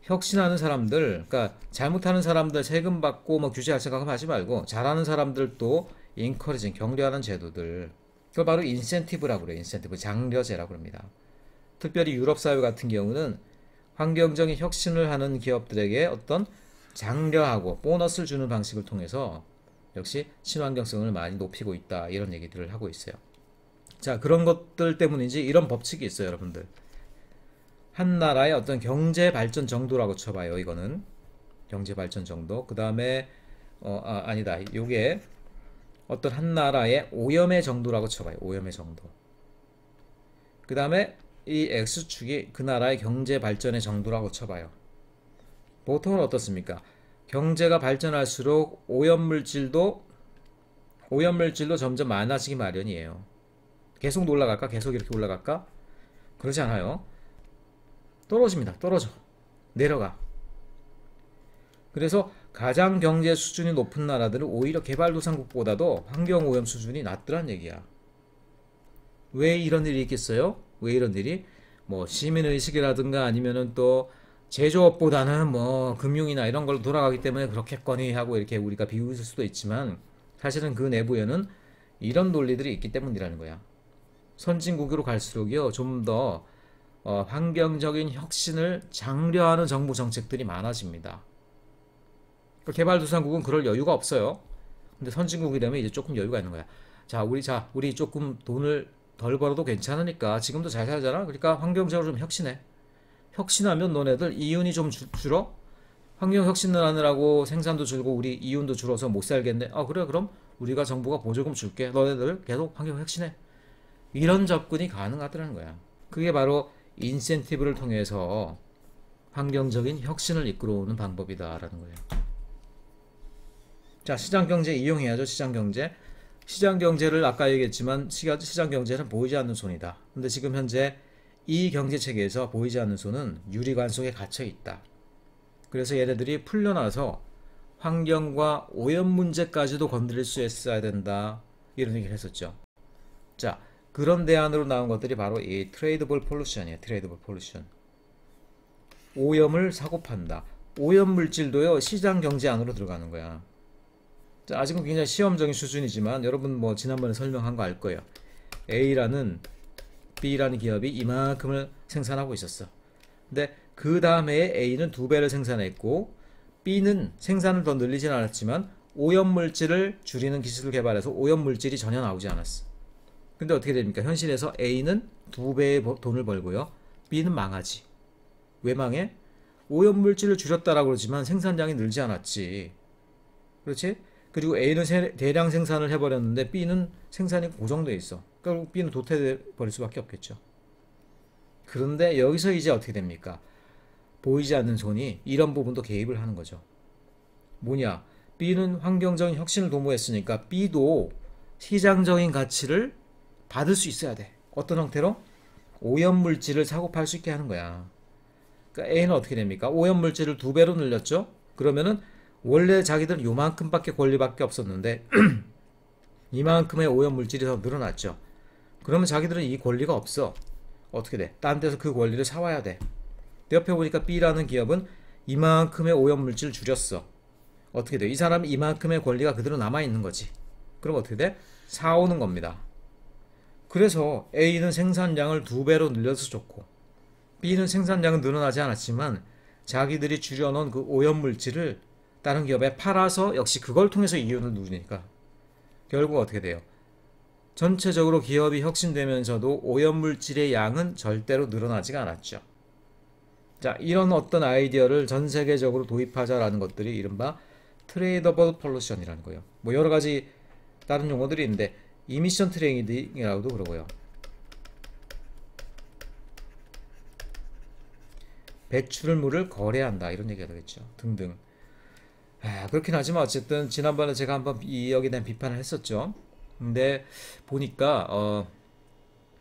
S1: 혁신하는 사람들, 그러니까 잘못하는 사람들 세금 받고 뭐 규제할 생각하면 하지 말고 잘하는 사람들도 인커리징, 격려하는 제도들, 그걸 바로 인센티브라고 그래요. 인센티브, 장려제라고 합니다. 특별히 유럽 사회 같은 경우는 환경적인 혁신을 하는 기업들에게 어떤 장려하고 보너스를 주는 방식을 통해서 역시 친환경성을 많이 높이고 있다, 이런 얘기들을 하고 있어요. 자, 그런 것들 때문인지 이런 법칙이 있어요, 여러분들. 한 나라의 어떤 경제 발전 정도라고 쳐봐요. 이거는 경제 발전 정도. 그 다음에 아니다. 요게 어떤 한 나라의 오염의 정도라고 쳐봐요. 오염의 정도. 그 다음에 이 X축이 그 나라의 경제 발전의 정도라고 쳐봐요. 보통은 어떻습니까? 경제가 발전할수록 오염물질도 점점 많아지기 마련이에요. 계속 올라갈까? 계속 이렇게 올라갈까? 그러지 않아요. 떨어집니다. 떨어져. 내려가. 그래서 가장 경제 수준이 높은 나라들은 오히려 개발도상국보다도 환경오염 수준이 낮더란 얘기야. 왜 이런 일이 있겠어요? 왜 이런 일이? 뭐 시민의식이라든가 아니면은 또 제조업보다는 뭐 금융이나 이런 걸로 돌아가기 때문에 그렇겠거니 하고 이렇게 우리가 비웃을 수도 있지만 사실은 그 내부에는 이런 논리들이 있기 때문이라는 거야. 선진국으로 갈수록요 좀 더 환경적인 혁신을 장려하는 정부 정책들이 많아집니다. 개발도상국은 그럴 여유가 없어요. 근데 선진국이 되면 이제 조금 여유가 있는 거야. 우리 조금 돈을 덜 벌어도 괜찮으니까 지금도 잘 살잖아. 그러니까 환경적으로 좀 혁신해. 혁신하면 너네들 이윤이 좀 줄어? 환경 혁신을 하느라고 생산도 줄고 우리 이윤도 줄어서 못 살겠네. 아 그래 그럼 우리가 정부가 보조금 줄게. 너네들 계속 환경 혁신해. 이런 접근이 가능하더라는 거야. 그게 바로 인센티브를 통해서 환경적인 혁신을 이끌어오는 방법이다라는 거예요. 자, 시장경제 이용해야죠. 시장경제. 시장경제를 아까 얘기했지만 시장경제는 보이지 않는 손이다. 근데 지금 현재 이 경제체계에서 보이지 않는 손은 유리관 속에 갇혀 있다. 그래서 얘네들이 풀려나서 환경과 오염 문제까지도 건드릴 수 있어야 된다. 이런 얘기를 했었죠. 자, 그런 대안으로 나온 것들이 바로 이 트레이더블 폴루션이에요. 트레이더블 폴루션. 오염을 사고 판다. 오염 물질도요 시장 경제 안으로 들어가는 거야. 자, 아직은 굉장히 시험적인 수준이지만 여러분 뭐 지난번에 설명한 거 알 거예요. B라는 기업이 이만큼을 생산하고 있었어. 근데 그 다음에 A는 2배를 생산했고 B는 생산을 더 늘리진 않았지만 오염물질을 줄이는 기술을 개발해서 오염물질이 전혀 나오지 않았어. 근데 어떻게 됩니까? 현실에서 A는 2배의 돈을 벌고요. B는 망하지. 왜 망해? 오염물질을 줄였다라고 그러지만 생산량이 늘지 않았지. 그렇지? 그리고 A는 대량 생산을 해버렸는데 B는 생산이 고정되어 있어. 그러니까 B는 도태돼 버릴 수밖에 없겠죠. 그런데 여기서 이제 어떻게 됩니까? 보이지 않는 손이 이런 부분도 개입을 하는 거죠. 뭐냐? B는 환경적인 혁신을 도모했으니까 B도 시장적인 가치를 받을 수 있어야 돼. 어떤 형태로? 오염물질을 사고 팔 수 있게 하는 거야. 그러니까 A는 어떻게 됩니까? 오염물질을 2배로 늘렸죠? 그러면은 원래 자기들은 요만큼밖에 권리밖에 없었는데 이만큼의 오염물질이 더 늘어났죠. 그러면 자기들은 이 권리가 없어. 어떻게 돼? 딴 데서 그 권리를 사와야 돼. 옆에 보니까 B라는 기업은 이만큼의 오염물질을 줄였어. 어떻게 돼? 이 사람은 이만큼의 권리가 그대로 남아있는 거지. 그럼 어떻게 돼? 사오는 겁니다. 그래서 A는 생산량을 2배로 늘려서 좋고 B는 생산량은 늘어나지 않았지만 자기들이 줄여놓은 그 오염물질을 다른 기업에 팔아서 역시 그걸 통해서 이윤을 누리니까 결국 어떻게 돼요? 전체적으로 기업이 혁신되면서도 오염물질의 양은 절대로 늘어나지가 않았죠. 자, 이런 어떤 아이디어를 전 세계적으로 도입하자라는 것들이 이른바 트레이더블 폴루션이라는 거예요. 뭐 여러 가지 다른 용어들이 있는데 이미션 트레이딩이라고도 그러고요. 배출물을 거래한다 이런 얘기가 되겠죠. 등등. 그렇긴 하지만 어쨌든 지난번에 제가 한번 여기에 대한 비판을 했었죠. 근데 보니까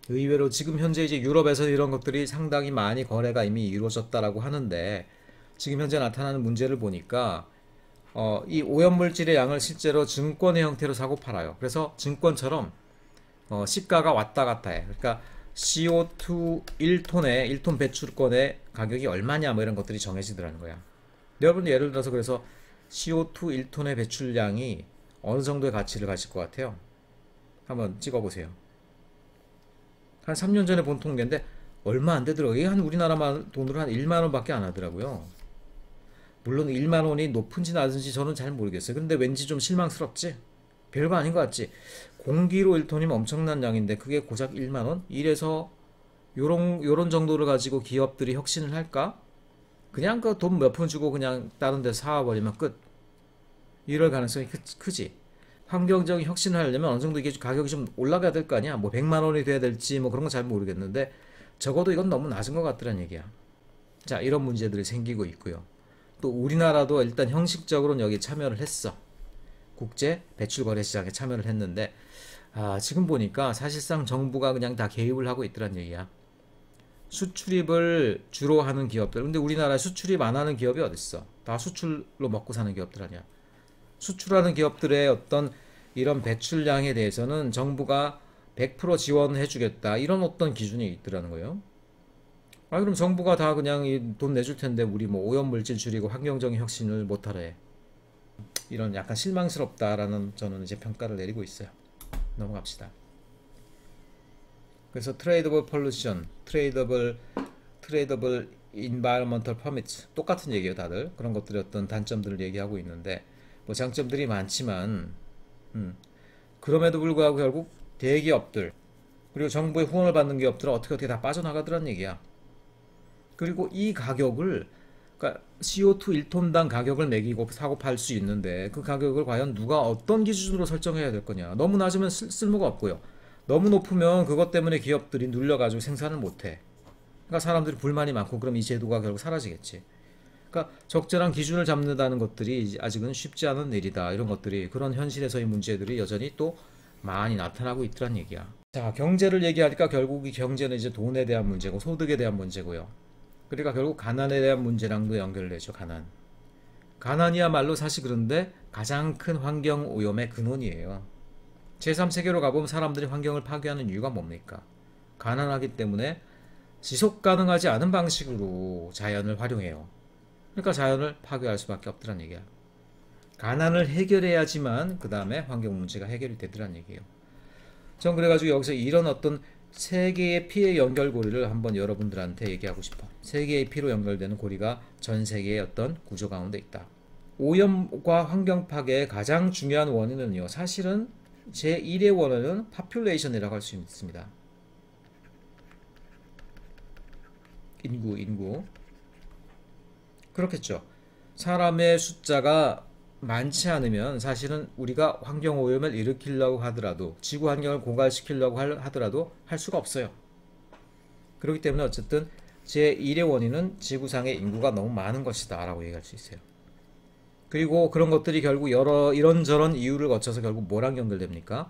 S1: 의외로 지금 현재 이제 유럽에서 이런 것들이 상당히 많이 거래가 이미 이루어졌다라고 하는데 지금 현재 나타나는 문제를 보니까 이 오염물질의 양을 실제로 증권의 형태로 사고 팔아요. 그래서 증권처럼 시가가 왔다 갔다 해. 그러니까 CO2 1톤 배출권의 가격이 얼마냐 뭐 이런 것들이 정해지더라는 거야. 여러분 예를 들어서 그래서 CO2 1톤의 배출량이 어느 정도의 가치를 가질 것 같아요? 한번 찍어보세요. 한 3년 전에 본 통계인데 얼마 안 되더라고요. 이게 한 우리나라 돈으로 한 1만 원밖에 안 하더라고요. 물론 1만 원이 높은지 낮은지 저는 잘 모르겠어요. 근데 왠지 좀 실망스럽지? 별거 아닌 것 같지? 공기로 1톤이면 엄청난 양인데 그게 고작 1만 원? 이래서 요런 정도를 가지고 기업들이 혁신을 할까? 그냥 그 돈 몇 푼 주고 그냥 다른 데 사와버리면 끝. 이럴 가능성이 크지. 환경적인 혁신을 하려면 어느 정도 이게 가격이 좀 올라가야 될 거 아니야. 뭐 100만 원이 돼야 될지 뭐 그런 건 잘 모르겠는데 적어도 이건 너무 낮은 것 같더란 얘기야. 자, 이런 문제들이 생기고 있고요. 또 우리나라도 일단 형식적으로는 여기 참여를 했어. 국제 배출 거래 시장에 참여를 했는데 지금 보니까 사실상 정부가 그냥 다 개입을 하고 있더란 얘기야. 수출입을 주로 하는 기업들. 근데 우리나라에 수출입 안 하는 기업이 어딨어? 다 수출로 먹고 사는 기업들 아니야. 수출하는 기업들의 어떤 이런 배출량에 대해서는 정부가 100% 지원해 주겠다. 이런 어떤 기준이 있더라는 거예요. 그럼 정부가 다 그냥 돈 내줄 텐데 우리 뭐 오염물질 줄이고 환경적인 혁신을 못하래 해. 이런 약간 실망스럽다라는 저는 이제 평가를 내리고 있어요. 넘어갑시다. 그래서 트레이더블 폴루션, 트레이더블 인바이러먼털 퍼미트 똑같은 얘기예요, 다들. 그런 것들의 어떤 단점들을 얘기하고 있는데 뭐 장점들이 많지만 그럼에도 불구하고 결국 대기업들 그리고 정부의 후원을 받는 기업들은 어떻게 다 빠져나가더란 얘기야. 그리고 이 가격을 그러니까 CO2 1톤당 가격을 매기고 사고 팔 수 있는데 그 가격을 과연 누가 어떤 기준으로 설정해야 될 거냐. 너무 낮으면 쓸모가 없고요. 너무 높으면 그것 때문에 기업들이 눌려가지고 생산을 못해. 그러니까 사람들이 불만이 많고 그럼 이 제도가 결국 사라지겠지. 그러니까 적절한 기준을 잡는다는 것들이 아직은 쉽지 않은 일이다. 이런 것들이 그런 현실에서의 문제들이 여전히 또 많이 나타나고 있더란 얘기야. 자, 경제를 얘기하니까 결국 이 경제는 이제 돈에 대한 문제고 소득에 대한 문제고요. 그러니까 결국 가난에 대한 문제랑도 연결되죠. 가난이야말로 사실 그런데 가장 큰 환경 오염의 근원이에요. 제3세계로 가보면 사람들이 환경을 파괴하는 이유가 뭡니까? 가난하기 때문에 지속 가능하지 않은 방식으로 자연을 활용해요. 그러니까 자연을 파괴할 수밖에 없더란 얘기야. 가난을 해결해야지만 그 다음에 환경 문제가 해결이 되더란 얘기예요. 전 그래가지고 여기서 이런 어떤 세 개의 피의 연결고리를 한번 여러분들한테 얘기하고 싶어. 세 개의 피로 연결되는 고리가 전 세계의 어떤 구조 가운데 있다. 오염과 환경 파괴의 가장 중요한 원인은요. 사실은 제1의 원인은 population이라고 할 수 있습니다. 인구. 그렇겠죠. 사람의 숫자가 많지 않으면 사실은 우리가 환경오염을 일으키려고 하더라도 지구 환경을 고갈시키려고 하더라도 할 수가 없어요. 그렇기 때문에 어쨌든 제1의 원인은 지구상의 인구가 너무 많은 것이다 라고 얘기할 수 있어요. 그리고 그런 것들이 결국 여러 이런저런 이유를 거쳐서 결국 뭐랑 연결됩니까?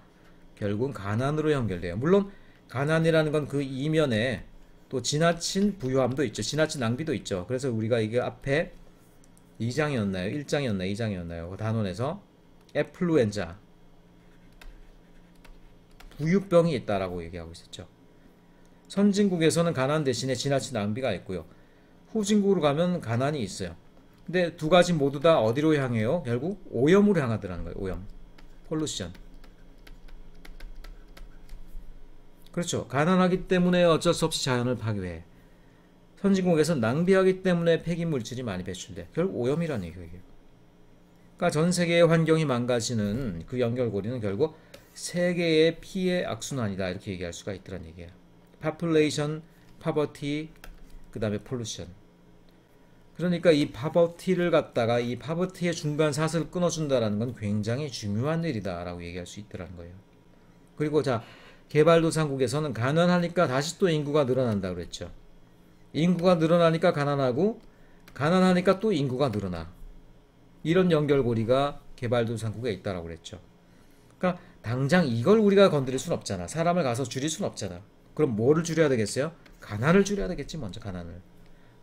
S1: 결국은 가난으로 연결돼요. 물론 가난이라는 건 그 이면에 또 지나친 부유함도 있죠. 지나친 낭비도 있죠. 그래서 우리가 이게 앞에 2장이었나요? 1장이었나요? 2장이었나요? 그 단원에서 애플루엔자 부유병이 있다라고 얘기하고 있었죠. 선진국에서는 가난 대신에 지나친 낭비가 있고요. 후진국으로 가면 가난이 있어요. 근데 두 가지 모두 다 어디로 향해요? 결국 오염으로 향하더라는 거예요. 오염. 폴루션. 그렇죠. 가난하기 때문에 어쩔 수 없이 자연을 파괴해. 선진국에서는 낭비하기 때문에 폐기물질이 많이 배출돼. 결국 오염이라는 얘기예요. 그러니까 전 세계의 환경이 망가지는 그 연결고리는 결국 세계의 피해 악순환이다. 이렇게 얘기할 수가 있더란 얘기예요. population, poverty, 그 다음에 pollution. 그러니까 이 poverty를 갖다가 이 poverty의 중간 사슬을 끊어준다는 건 굉장히 중요한 일이다 라고 얘기할 수 있더라는 거예요. 그리고 자, 개발도상국에서는 가난하니까 다시 또 인구가 늘어난다 그랬죠. 인구가 늘어나니까 가난하고 가난하니까 또 인구가 늘어나. 이런 연결고리가 개발도상국에 있다라고 그랬죠. 그러니까 당장 이걸 우리가 건드릴 순 없잖아. 사람을 가서 줄일 순 없잖아. 그럼 뭐를 줄여야 되겠어요? 가난을 줄여야 되겠지, 먼저 가난을.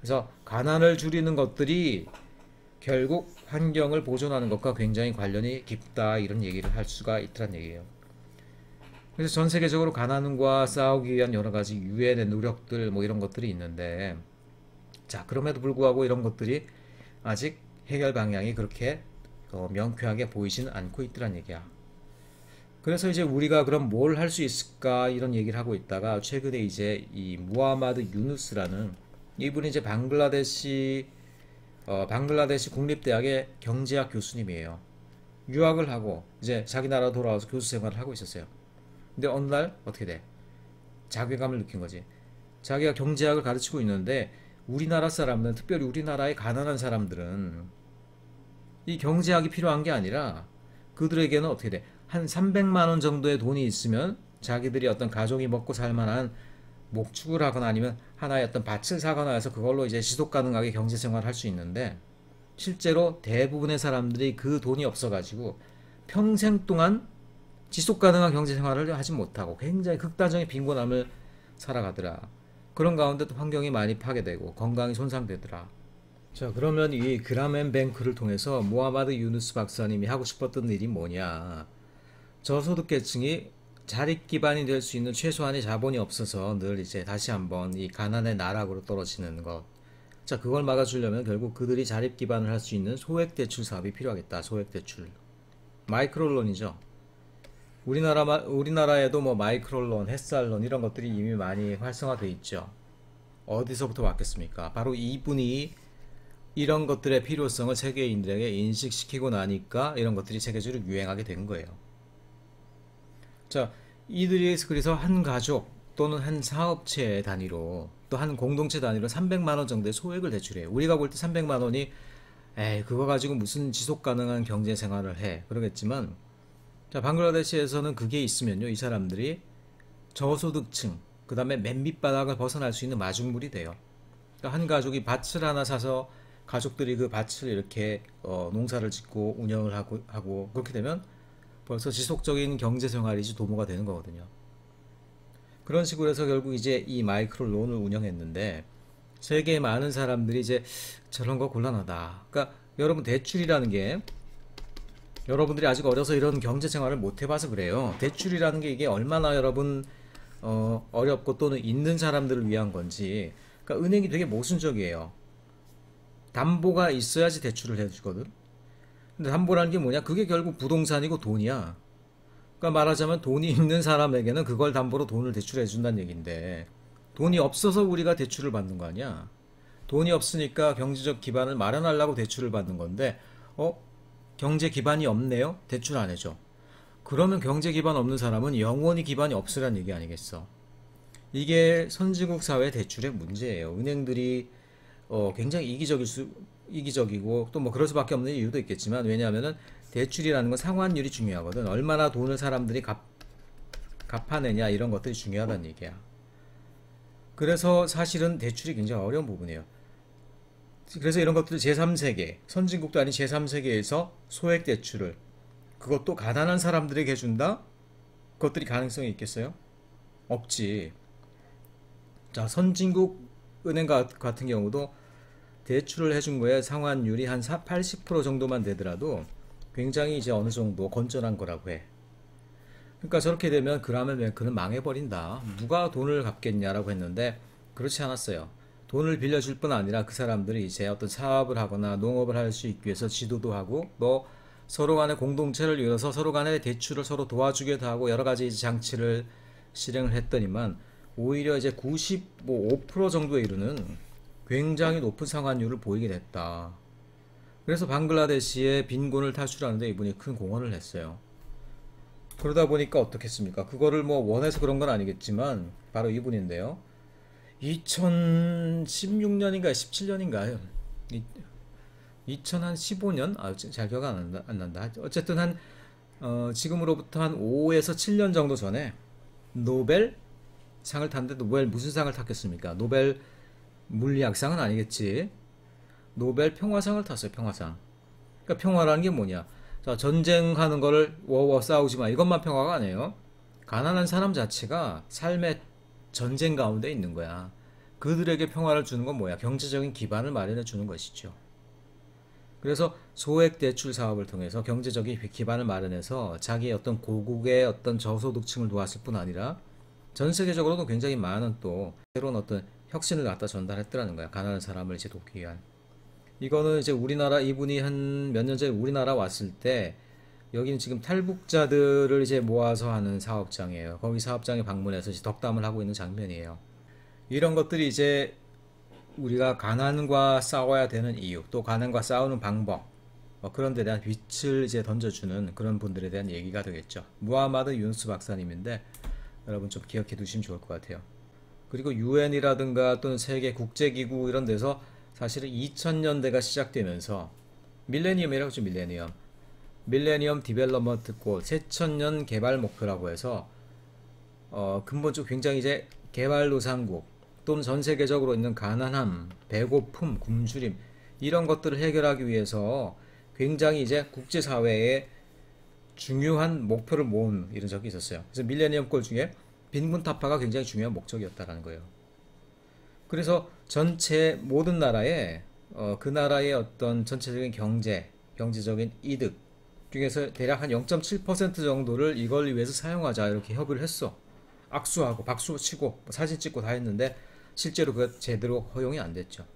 S1: 그래서 가난을 줄이는 것들이 결국 환경을 보존하는 것과 굉장히 관련이 깊다, 이런 얘기를 할 수가 있다는 얘기예요. 그래서 전 세계적으로 가난과 싸우기 위한 여러 가지 유엔의 노력들 뭐 이런 것들이 있는데, 자, 그럼에도 불구하고 이런 것들이 아직 해결 방향이 그렇게 명쾌하게 보이지는 않고 있더란 얘기야. 그래서 이제 우리가 그럼 뭘 할 수 있을까 이런 얘기를 하고 있다가 최근에 이제 이 무하마드 유누스라는 이분이 이제 방글라데시 국립대학의 경제학 교수님이에요. 유학을 하고 이제 자기 나라 돌아와서 교수 생활을 하고 있었어요. 근데 어느 날 어떻게 돼? 자괴감을 느낀 거지. 자기가 경제학을 가르치고 있는데 우리나라 사람들은, 특별히 우리나라의 가난한 사람들은 이 경제학이 필요한 게 아니라 그들에게는 어떻게 돼? 한 300만 원 정도의 돈이 있으면 자기들이 어떤 가족이 먹고 살 만한 목축을 하거나 아니면 하나의 어떤 밭을 사거나 해서 그걸로 이제 지속 가능하게 경제 생활을 할 수 있는데, 실제로 대부분의 사람들이 그 돈이 없어가지고 평생 동안 지속 가능한 경제 생활을 하지 못하고 굉장히 극단적인 빈곤함을 살아가더라. 그런 가운데도 환경이 많이 파괴되고 건강이 손상되더라. 자, 그러면 이 그라멘뱅크를 통해서 무하마드 유누스 박사님이 하고 싶었던 일이 뭐냐? 저소득계층이 자립 기반이 될 수 있는 최소한의 자본이 없어서 늘 이제 다시 한번 이 가난의 나락으로 떨어지는 것. 자, 그걸 막아주려면 결국 그들이 자립 기반을 할 수 있는 소액대출 사업이 필요하겠다. 소액대출. 마이크로론이죠. 우리나라에도 뭐 마이크로론, 햇살론 이런 것들이 이미 많이 활성화되어 있죠. 어디서부터 왔겠습니까? 바로 이분이 이런 것들의 필요성을 세계인들에게 인식시키고 나니까 이런 것들이 세계적으로 유행하게 된 거예요. 자, 이들이 그래서 한 가족 또는 한 사업체 단위로 또 한 공동체 단위로 300만 원 정도의 소액을 대출해요. 우리가 볼 때 300만 원이 에이 그거 가지고 무슨 지속 가능한 경제 생활을 해 그러겠지만, 자, 방글라데시에서는 그게 있으면요, 이 사람들이 저소득층 그 다음에 맨 밑바닥을 벗어날 수 있는 마중물이 돼요. 그러니까 한 가족이 밭을 하나 사서 가족들이 그 밭을 이렇게 농사를 짓고 운영을 하고 그렇게 되면 벌써 지속적인 경제 생활이지 도모가 되는 거거든요. 그런 식으로 해서 결국 이제 이 마이크로 론을 운영했는데, 세계의 많은 사람들이 이제 저런 거 곤란하다. 그러니까 여러분, 대출이라는 게 여러분들이 아직 어려서 이런 경제 생활을 못 해봐서 그래요. 대출이라는 게 이게 얼마나 여러분 어렵고 또는 있는 사람들을 위한 건지. 그러니까 은행이 되게 모순적이에요. 담보가 있어야지 대출을 해주거든. 근데 담보라는 게 뭐냐? 그게 결국 부동산이고 돈이야. 그러니까 말하자면 돈이 있는 사람에게는 그걸 담보로 돈을 대출해 준다는 얘기인데, 돈이 없어서 우리가 대출을 받는 거 아니야. 돈이 없으니까 경제적 기반을 마련하려고 대출을 받는 건데, 경제 기반이 없네요? 대출 안 해줘. 그러면 경제 기반 없는 사람은 영원히 기반이 없으란 얘기 아니겠어. 이게 선진국 사회 대출의 문제예요. 은행들이 굉장히 이기적이고 또 뭐 그럴 수밖에 없는 이유도 있겠지만, 왜냐하면은 대출이라는 건 상환율이 중요하거든. 얼마나 돈을 사람들이 갚아내냐 이런 것들이 중요하다는 얘기야. 그래서 사실은 대출이 굉장히 어려운 부분이에요. 그래서 이런 것들을 제3세계, 선진국도 아닌 제3세계에서 소액 대출을, 그것도 가난한 사람들에게 해준다? 그것들이 가능성이 있겠어요? 없지. 자, 선진국 은행 같은 경우도 대출을 해준 거에 상환율이 한 80% 정도만 되더라도 굉장히 이제 어느 정도 건전한 거라고 해. 그러니까 저렇게 되면 그라멘뱅크는 망해버린다. 누가 돈을 갚겠냐라고 했는데, 그렇지 않았어요. 돈을 빌려줄 뿐 아니라 그 사람들이 이제 어떤 사업을 하거나 농업을 할 수 있기 위해서 지도도 하고, 뭐 서로 간의 공동체를 이뤄서 서로 간의 대출을 서로 도와주기도 하고 여러 가지 장치를 실행을 했더니만, 오히려 이제 95% 정도에 이르는 굉장히 높은 상환율을 보이게 됐다. 그래서 방글라데시의 빈곤을 탈출하는데 이분이 큰 공헌을 했어요. 그러다 보니까 어떻겠습니까? 그거를 뭐 원해서 그런 건 아니겠지만 바로 이분인데요. 2016년인가 17년인가요? 2015년? 잘 기억 안 난다. 어쨌든 지금으로부터 한 5에서 7년 정도 전에 노벨 상을 탔는데, 노벨 무슨 상을 탔겠습니까? 노벨 물리학상은 아니겠지. 노벨 평화상을 탔어요. 평화상. 그러니까 평화라는 게 뭐냐? 자, 전쟁하는 거를 워워 싸우지 마, 이것만 평화가 아니에요. 가난한 사람 자체가 삶의 전쟁 가운데 있는 거야. 그들에게 평화를 주는 건 뭐야? 경제적인 기반을 마련해 주는 것이죠. 그래서 소액 대출 사업을 통해서 경제적인 기반을 마련해서 자기의 어떤 고국의 어떤 저소득층을 도왔을 뿐 아니라 전 세계적으로도 굉장히 많은 또 새로운 어떤 혁신을 갖다 전달했더라는 거야. 가난한 사람을 이제 돕기 위한. 이거는 이제 우리나라, 이분이 한 몇 년 전에 우리나라 왔을 때, 여기는 지금 탈북자들을 이제 모아서 하는 사업장이에요. 거기 사업장에 방문해서 이제 덕담을 하고 있는 장면이에요. 이런 것들이 이제 우리가 가난과 싸워야 되는 이유, 또 가난과 싸우는 방법, 그런 데 대한 빛을 이제 던져주는 그런 분들에 대한 얘기가 되겠죠. 무하마드 유누스 박사님인데 여러분 좀 기억해 두시면 좋을 것 같아요. 그리고 유엔이라든가 또는 세계 국제기구 이런 데서 사실은 2000년대가 시작되면서 밀레니엄이라고 하죠. 밀레니엄. 밀레니엄 디벨롭먼트 골, 새천년 개발 목표라고 해서 근본적으로 굉장히 이제 개발도상국 또는 전 세계적으로 있는 가난함, 배고픔, 굶주림 이런 것들을 해결하기 위해서 굉장히 이제 국제사회에 중요한 목표를 모은 이런 적이 있었어요. 그래서 밀레니엄 골 중에 빈곤 타파가 굉장히 중요한 목적이었다라는 거예요. 그래서 전체 모든 나라에 그 나라의 어떤 전체적인 경제적인 이득 중에서 대략 한 0.7% 정도를 이걸 위해서 사용하자 이렇게 협의를 했어. 악수하고 박수 치고 뭐 사진 찍고 다 했는데 실제로 그 제대로 허용이 안 됐죠.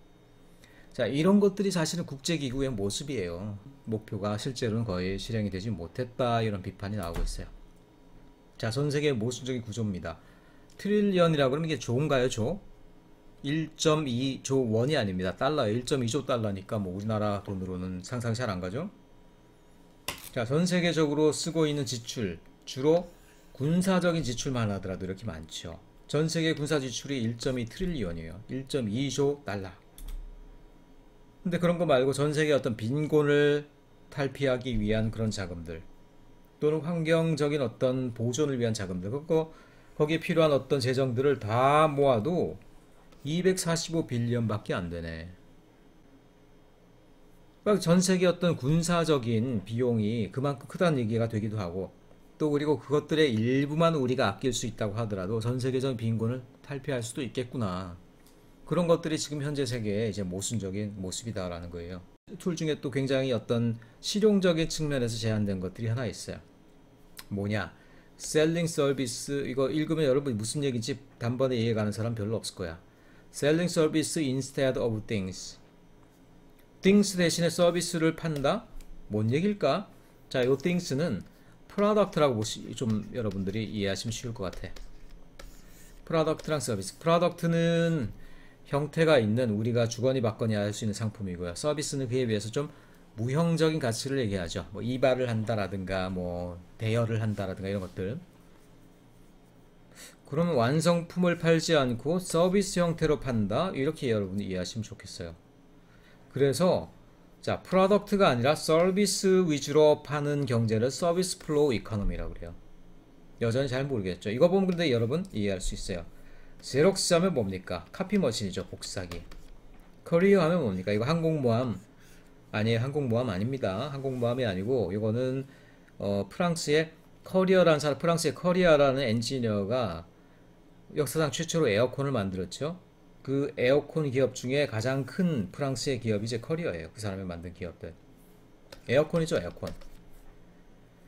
S1: 자, 이런 것들이 사실은 국제기구의 모습이에요. 목표가 실제로는 거의 실행이 되지 못했다 이런 비판이 나오고 있어요. 자, 전 세계의 모순적인 구조입니다. 트릴리언이라고 그러면 이게 조인가요, 조? 1.2조 원이 아닙니다. 달러예요. 1.2조 달러니까 뭐 우리나라 돈으로는 상상이 잘 안 가죠. 자, 전 세계적으로 쓰고 있는 지출 주로 군사적인 지출만 하더라도 이렇게 많죠. 전 세계 군사 지출이 1.2 트릴리언이에요. 1.2조 달러. 근데 그런 거 말고 전 세계 어떤 빈곤을 탈피하기 위한 그런 자금들 또는 환경적인 어떤 보존을 위한 자금들 거기에 필요한 어떤 재정들을 다 모아도 245빌리언 밖에 안 되네. 그러니까 전 세계 어떤 군사적인 비용이 그만큼 크다는 얘기가 되기도 하고 또 그리고 그것들의 일부만 우리가 아낄 수 있다고 하더라도 전 세계적인 빈곤을 탈피할 수도 있겠구나. 그런 것들이 지금 현재 세계의 이제 모순적인 모습이다라는 거예요. 툴 중에 또 굉장히 어떤 실용적인 측면에서 제한된 것들이 하나 있어요. 뭐냐? 셀링 서비스. 이거 읽으면 여러분이 무슨 얘기인지 단번에 이해가는 사람 별로 없을 거야. Selling service instead of things. things 대신에 서비스를 판다? 뭔 얘기일까? 자, 이 things는 product라고 좀 여러분들이 이해하시면 쉬울 것 같아. product랑 서비스. product는 형태가 있는 우리가 주거니 받거니 할 수 있는 상품이고요. 서비스는 그에 비해서 좀 무형적인 가치를 얘기하죠. 뭐 이발을 한다라든가 뭐 대여를 한다라든가 이런 것들. 그러면 완성품을 팔지 않고 서비스 형태로 판다 이렇게 여러분이 이해하시면 좋겠어요. 그래서 자, 프로덕트가 아니라 서비스 위주로 파는 경제를 서비스 플로우 이코노미라고 그래요. 여전히 잘 모르겠죠. 이거 보면 근데 여러분 이해할 수 있어요. 제록스 하면 뭡니까? 카피머신이죠. 복사기. 커리어 하면 뭡니까? 이거 항공모함 아니에요. 항공모함 아닙니다. 항공모함이 아니고 이거는 프랑스의 커리어라는 사람, 프랑스의 커리어라는 엔지니어가 역사상 최초로 에어컨을 만들었죠. 그 에어컨 기업 중에 가장 큰 프랑스의 기업이 이제 커리어예요. 그 사람이 만든 기업들. 에어컨이죠, 에어컨.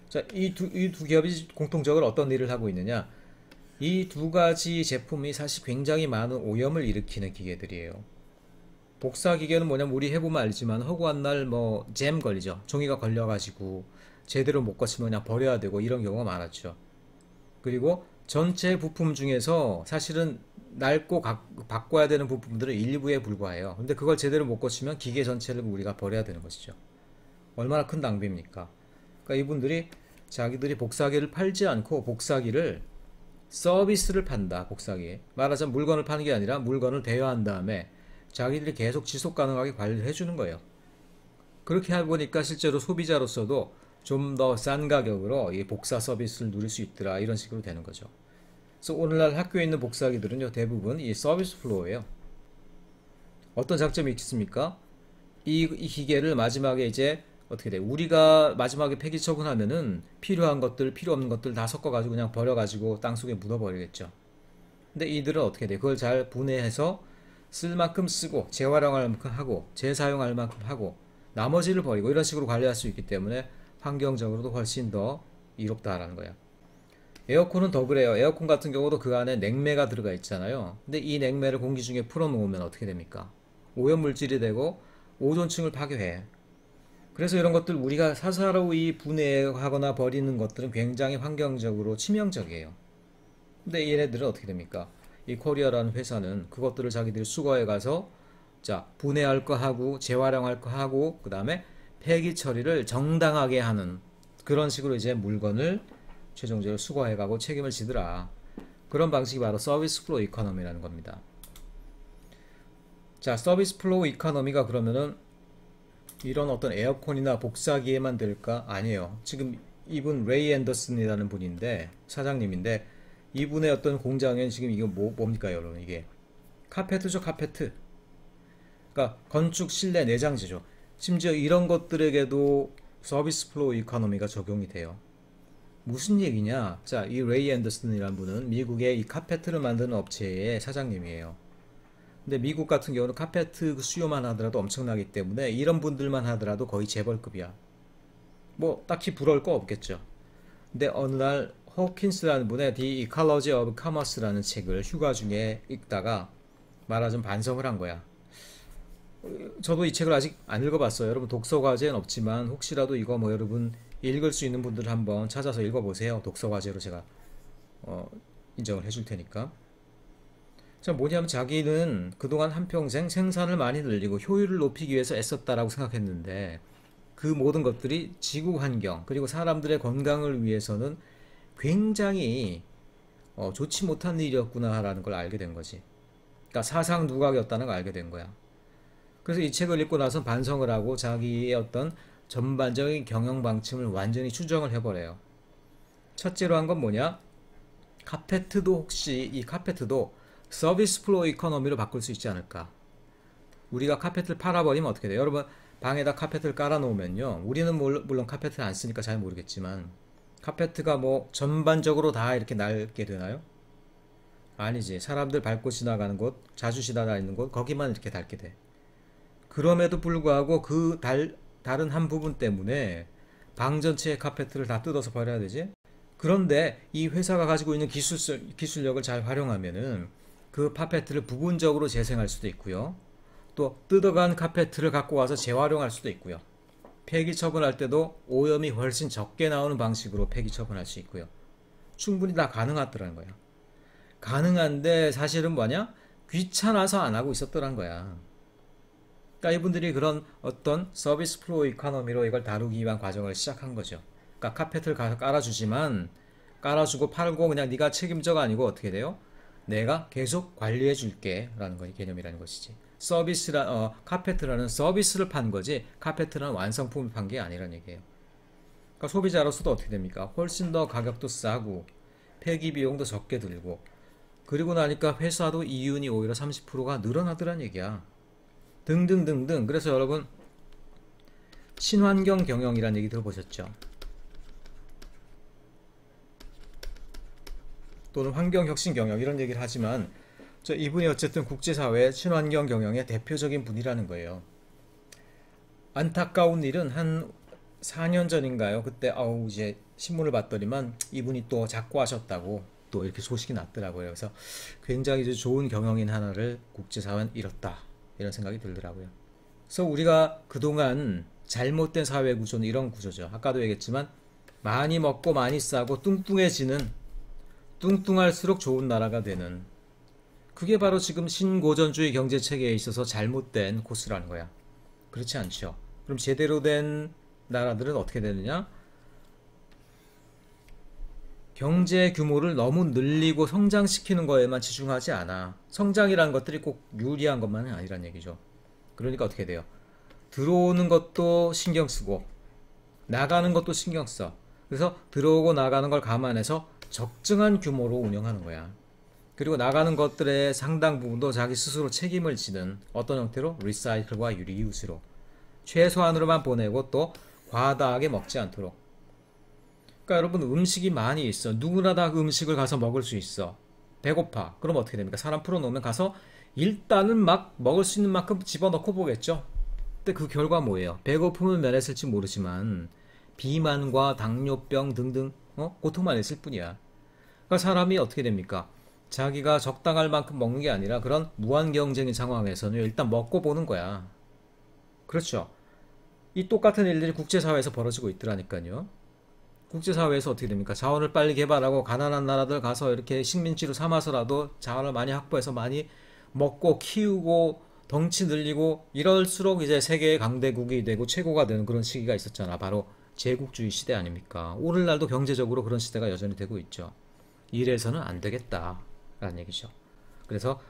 S1: 자, 이 두 기업이 공통적으로 어떤 일을 하고 있느냐? 이 두 가지 제품이 사실 굉장히 많은 오염을 일으키는 기계들이에요. 복사 기계는 뭐냐면 우리 해보면 알지만 허구한 날 뭐 잼 걸리죠. 종이가 걸려가지고 제대로 못 거치면 그냥 버려야 되고 이런 경우가 많았죠. 그리고 전체 부품 중에서 사실은 낡고 바꿔야 되는 부품들은 일부에 불과해요. 근데 그걸 제대로 못 고치면 기계 전체를 우리가 버려야 되는 것이죠. 얼마나 큰 낭비입니까? 그러니까 이분들이 자기들이 복사기를 팔지 않고 복사기를 서비스를 판다. 복사기. 말하자면 물건을 파는 게 아니라 물건을 대여한 다음에 자기들이 계속 지속 가능하게 관리를 해주는 거예요. 그렇게 하다 보니까 실제로 소비자로서도 좀 더 싼 가격으로 이 복사 서비스를 누릴 수 있더라. 이런 식으로 되는 거죠. 그래서 오늘날 학교에 있는 복사기들은요, 대부분 이 서비스 플로우예요. 어떤 장점이 있겠습니까? 이 기계를 마지막에 이제 어떻게 돼? 우리가 마지막에 폐기 처분하면은 필요한 것들, 필요 없는 것들 다 섞어가지고 그냥 버려가지고 땅속에 묻어버리겠죠. 근데 이들은 어떻게 돼? 그걸 잘 분해해서 쓸 만큼 쓰고 재활용할 만큼 하고 재사용할 만큼 하고 나머지를 버리고 이런 식으로 관리할 수 있기 때문에 환경적으로도 훨씬 더 이롭다라는 거야. 에어컨은 더 그래요. 에어컨 같은 경우도 그 안에 냉매가 들어가 있잖아요. 근데 이 냉매를 공기 중에 풀어놓으면 어떻게 됩니까? 오염물질이 되고 오존층을 파괴해. 그래서 이런 것들 우리가 사사로이 분해하거나 버리는 것들은 굉장히 환경적으로 치명적이에요. 근데 얘네들은 어떻게 됩니까? 이 코리아라는 회사는 그것들을 자기들이 수거해 가서 자, 분해할 거 하고 재활용할 거 하고 그 다음에 폐기 처리를 정당하게 하는 그런 식으로 이제 물건을 최종적으로 수거해 가고 책임을 지더라. 그런 방식이 바로 서비스 플로우 이코노미라는 겁니다. 자, 서비스 플로우 이코노미가 그러면은 이런 어떤 에어컨이나 복사기에만 될까? 아니에요. 지금 이분 레이 앤더슨이라는 분인데 사장님인데 이분의 어떤 공장엔 지금 이게 뭡니까 여러분? 이게 카페트죠, 카페트. 그러니까 건축 실내 내장재죠. 심지어 이런 것들에게도 서비스 플로우 이코노미가 적용이 돼요. 무슨 얘기냐? 자, 이 레이 앤더슨이라는 분은 미국의 이 카페트를 만드는 업체의 사장님이에요. 근데 미국 같은 경우는 카페트 수요만 하더라도 엄청나기 때문에 이런 분들만 하더라도 거의 재벌급이야. 뭐 딱히 부러울 거 없겠죠. 근데 어느 날 호킨스라는 분의 The Ecology of Commerce라는 책을 휴가 중에 읽다가 말하자면 반성을 한 거야. 저도 이 책을 아직 안 읽어봤어요. 여러분 독서 과제는 없지만 혹시라도 이거 뭐 여러분 읽을 수 있는 분들 한번 찾아서 읽어보세요. 독서 과제로 제가 인정을 해줄 테니까. 자, 뭐냐면 자기는 그동안 한평생 생산을 많이 늘리고 효율을 높이기 위해서 애썼다라고 생각했는데 그 모든 것들이 지구 환경 그리고 사람들의 건강을 위해서는 굉장히 좋지 못한 일이었구나라는 걸 알게 된 거지. 그러니까 사상 누각이었다는 걸 알게 된 거야. 그래서 이 책을 읽고 나서 반성을 하고 자기의 어떤 전반적인 경영 방침을 완전히 추정을 해버려요. 첫째로 한 건 뭐냐? 카페트도 혹시 이 카페트도 서비스 플로우 이코노미로 바꿀 수 있지 않을까? 우리가 카페트를 팔아버리면 어떻게 돼요? 여러분 방에다 카페트를 깔아놓으면요. 우리는 물론 카페트를 안 쓰니까 잘 모르겠지만 카페트가 뭐 전반적으로 다 이렇게 낡게 되나요? 아니지. 사람들 밟고 지나가는 곳, 자주 지나다니는 곳 거기만 이렇게 닳게 돼. 그럼에도 불구하고 다른 한 부분 때문에 방 전체의 카페트를 다 뜯어서 버려야 되지? 그런데 이 회사가 가지고 있는 기술력을 잘 활용하면은 그 카페트를 부분적으로 재생할 수도 있고요. 또 뜯어간 카페트를 갖고 와서 재활용할 수도 있고요. 폐기 처분할 때도 오염이 훨씬 적게 나오는 방식으로 폐기 처분할 수 있고요. 충분히 다 가능하더라는 거야. 가능한데 사실은 뭐냐? 귀찮아서 안 하고 있었더란 거야. 그러니까 이분들이 그런 어떤 서비스 플로우 이코노미로 이걸 다루기 위한 과정을 시작한 거죠. 그러니까 카페트를 가서 깔아주지만 깔아주고 팔고 그냥 네가 책임져가 아니고 어떻게 돼요? 내가 계속 관리해 줄게 라는 거 개념이라는 것이지. 카페트라는 서비스를 판 거지 카페트라는 완성품을 판 게 아니라는 얘기예요. 그러니까 소비자로서도 어떻게 됩니까? 훨씬 더 가격도 싸고 폐기 비용도 적게 들고 그리고 나니까 회사도 이윤이 오히려 30%가 늘어나더란 얘기야. 등등등등. 그래서 여러분 친환경 경영이라는 얘기 들어보셨죠? 또는 환경혁신 경영 이런 얘기를 하지만 이분이 어쨌든 국제사회의 친환경 경영의 대표적인 분이라는 거예요. 안타까운 일은 한 4년 전인가요? 그때 이제 신문을 봤더니만 이분이 또 작고하셨다고 또 이렇게 소식이 났더라고요. 그래서 굉장히 이제 좋은 경영인 하나를 국제사회는 잃었다 이런 생각이 들더라고요. 그래서 우리가 그동안 잘못된 사회 구조는 이런 구조죠. 아까도 얘기했지만 많이 먹고 많이 싸고 뚱뚱할수록 좋은 나라가 되는 그게 바로 지금 신고전주의 경제체계에 있어서 잘못된 코스라는 거야. 그렇지 않죠. 그럼 제대로 된 나라들은 어떻게 되느냐? 경제 규모를 너무 늘리고 성장시키는 거에만 치중하지 않아. 성장이라는 것들이 꼭 유리한 것만은 아니란 얘기죠. 그러니까 어떻게 돼요? 들어오는 것도 신경 쓰고 나가는 것도 신경 써. 그래서 들어오고 나가는 걸 감안해서 적정한 규모로 운영하는 거야. 그리고 나가는 것들의 상당 부분도 자기 스스로 책임을 지는 어떤 형태로 리사이클과 리유스로 최소한으로만 보내고 또 과다하게 먹지 않도록. 그러니까 여러분 음식이 많이 있어. 누구나 다 그 음식을 가서 먹을 수 있어. 배고파. 그럼 어떻게 됩니까? 사람 풀어놓으면 가서 일단은 막 먹을 수 있는 만큼 집어넣고 보겠죠. 근데 그 결과 뭐예요? 배고픔을 면했을지 모르지만 비만과 당뇨병 등등 고통만 했을 뿐이야. 그러니까 사람이 어떻게 됩니까? 자기가 적당할 만큼 먹는 게 아니라 그런 무한 경쟁의 상황에서는 일단 먹고 보는 거야. 그렇죠. 이 똑같은 일들이 국제사회에서 벌어지고 있더라니까요. 국제사회에서 어떻게 됩니까? 자원을 빨리 개발하고 가난한 나라들 가서 이렇게 식민지로 삼아서라도 자원을 많이 확보해서 많이 먹고 키우고 덩치 늘리고 이럴수록 이제 세계의 강대국이 되고 최고가 되는 그런 시기가 있었잖아. 바로 제국주의 시대 아닙니까? 오늘날도 경제적으로 그런 시대가 여전히 되고 있죠. 이래서는 안 되겠다라는 얘기죠. 그래서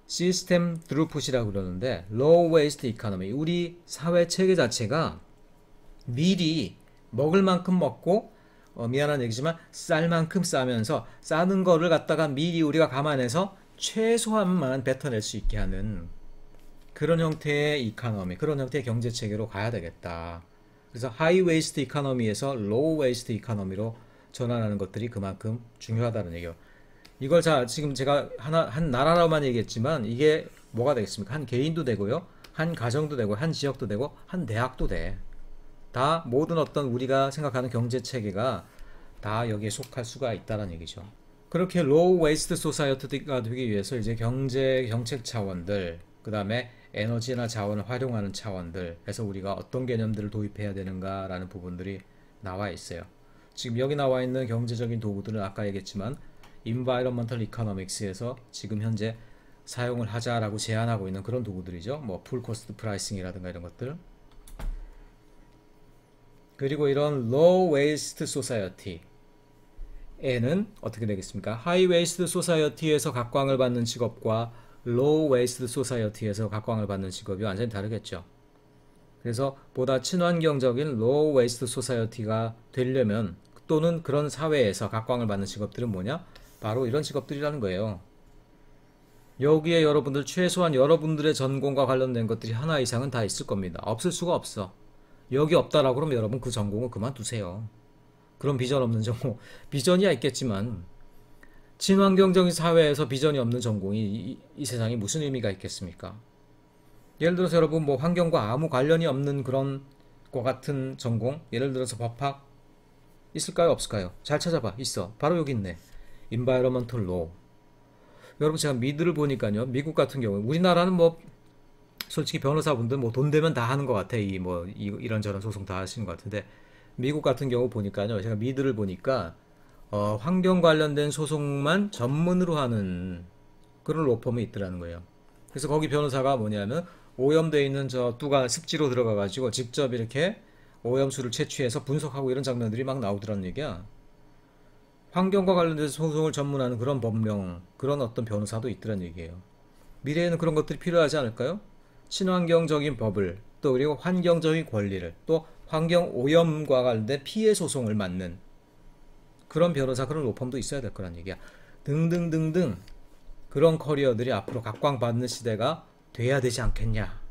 S1: 시스템 드루풋이라고 그러는데 low waste economy, 우리 사회 체계 자체가 미리 먹을 만큼 먹고 미안한 얘기지만 쌀 만큼 싸면서 싸는 거를 갖다가 미리 우리가 감안해서 최소한만 뱉어낼 수 있게 하는 그런 형태의 이코노미, 그런 형태의 경제 체계로 가야 되겠다. 그래서 하이 웨이스트 이코노미에서 로우 웨이스트 이코노미로 전환하는 것들이 그만큼 중요하다는 얘기예요. 이걸 지금 제가 한 나라로만 얘기했지만 이게 뭐가 되겠습니까? 한 개인도 되고요, 한 가정도 되고, 한 지역도 되고, 한 대학도 돼. 다 모든 어떤 우리가 생각하는 경제 체계가 다 여기에 속할 수가 있다는 얘기죠. 그렇게 로우 웨이스트 소사이어티가 되기 위해서 이제 경제 정책 차원들, 그 다음에 에너지나 자원을 활용하는 차원들에서 우리가 어떤 개념들을 도입해야 되는가라는 부분들이 나와 있어요. 지금 여기 나와 있는 경제적인 도구들은 아까 얘기했지만 Environmental Economics에서 지금 현재 사용을 하자라고 제안하고 있는 그런 도구들이죠. 뭐 풀 코스트 프라이싱이라든가 이런 것들. 그리고 이런 low waste society에는 어떻게 되겠습니까? high waste society에서 각광을 받는 직업과 low waste society에서 각광을 받는 직업이 완전히 다르겠죠. 그래서 보다 친환경적인 low waste society가 되려면, 또는 그런 사회에서 각광을 받는 직업들은 뭐냐? 바로 이런 직업들이라는 거예요. 여기에 여러분들 최소한 여러분들의 전공과 관련된 것들이 하나 이상은 다 있을 겁니다. 없을 수가 없어. 여기 없다라고 그러면 여러분 그 전공을 그만두세요. 그런 비전 없는 전공, 비전이야 있겠지만 친환경적인 사회에서 비전이 없는 전공이 이 세상에 무슨 의미가 있겠습니까? 예를 들어서 여러분 뭐 환경과 아무 관련이 없는 그런 것 같은 전공, 예를 들어서 법학 있을까요? 없을까요? 잘 찾아봐. 있어. 바로 여기 있네. Environmental Law. 여러분 제가 미드를 보니까요, 미국 같은 경우, 우리나라는 뭐 솔직히 변호사분들 뭐 돈 되면 다 하는 것 같아. 이런저런 소송 다 하시는 것 같은데, 미국 같은 경우 보니까요, 제가 미드를 보니까 환경 관련된 소송만 전문으로 하는 그런 로펌이 있더라는 거예요. 그래서 거기 변호사가 뭐냐면 오염되어 있는 저 뚜가 습지로 들어가 가지고 직접 이렇게 오염수를 채취해서 분석하고 이런 장면들이 막 나오더라는 얘기야. 환경과 관련된 소송을 전문하는 그런 법령, 그런 어떤 변호사도 있더라는 얘기예요. 미래에는 그런 것들이 필요하지 않을까요? 친환경적인 법을, 또 그리고 환경적인 권리를, 또 환경 오염과 관련된 피해 소송을 맡는 그런 변호사, 그런 로펌도 있어야 될 거란 얘기야. 등등등등 그런 커리어들이 앞으로 각광받는 시대가 돼야 되지 않겠냐.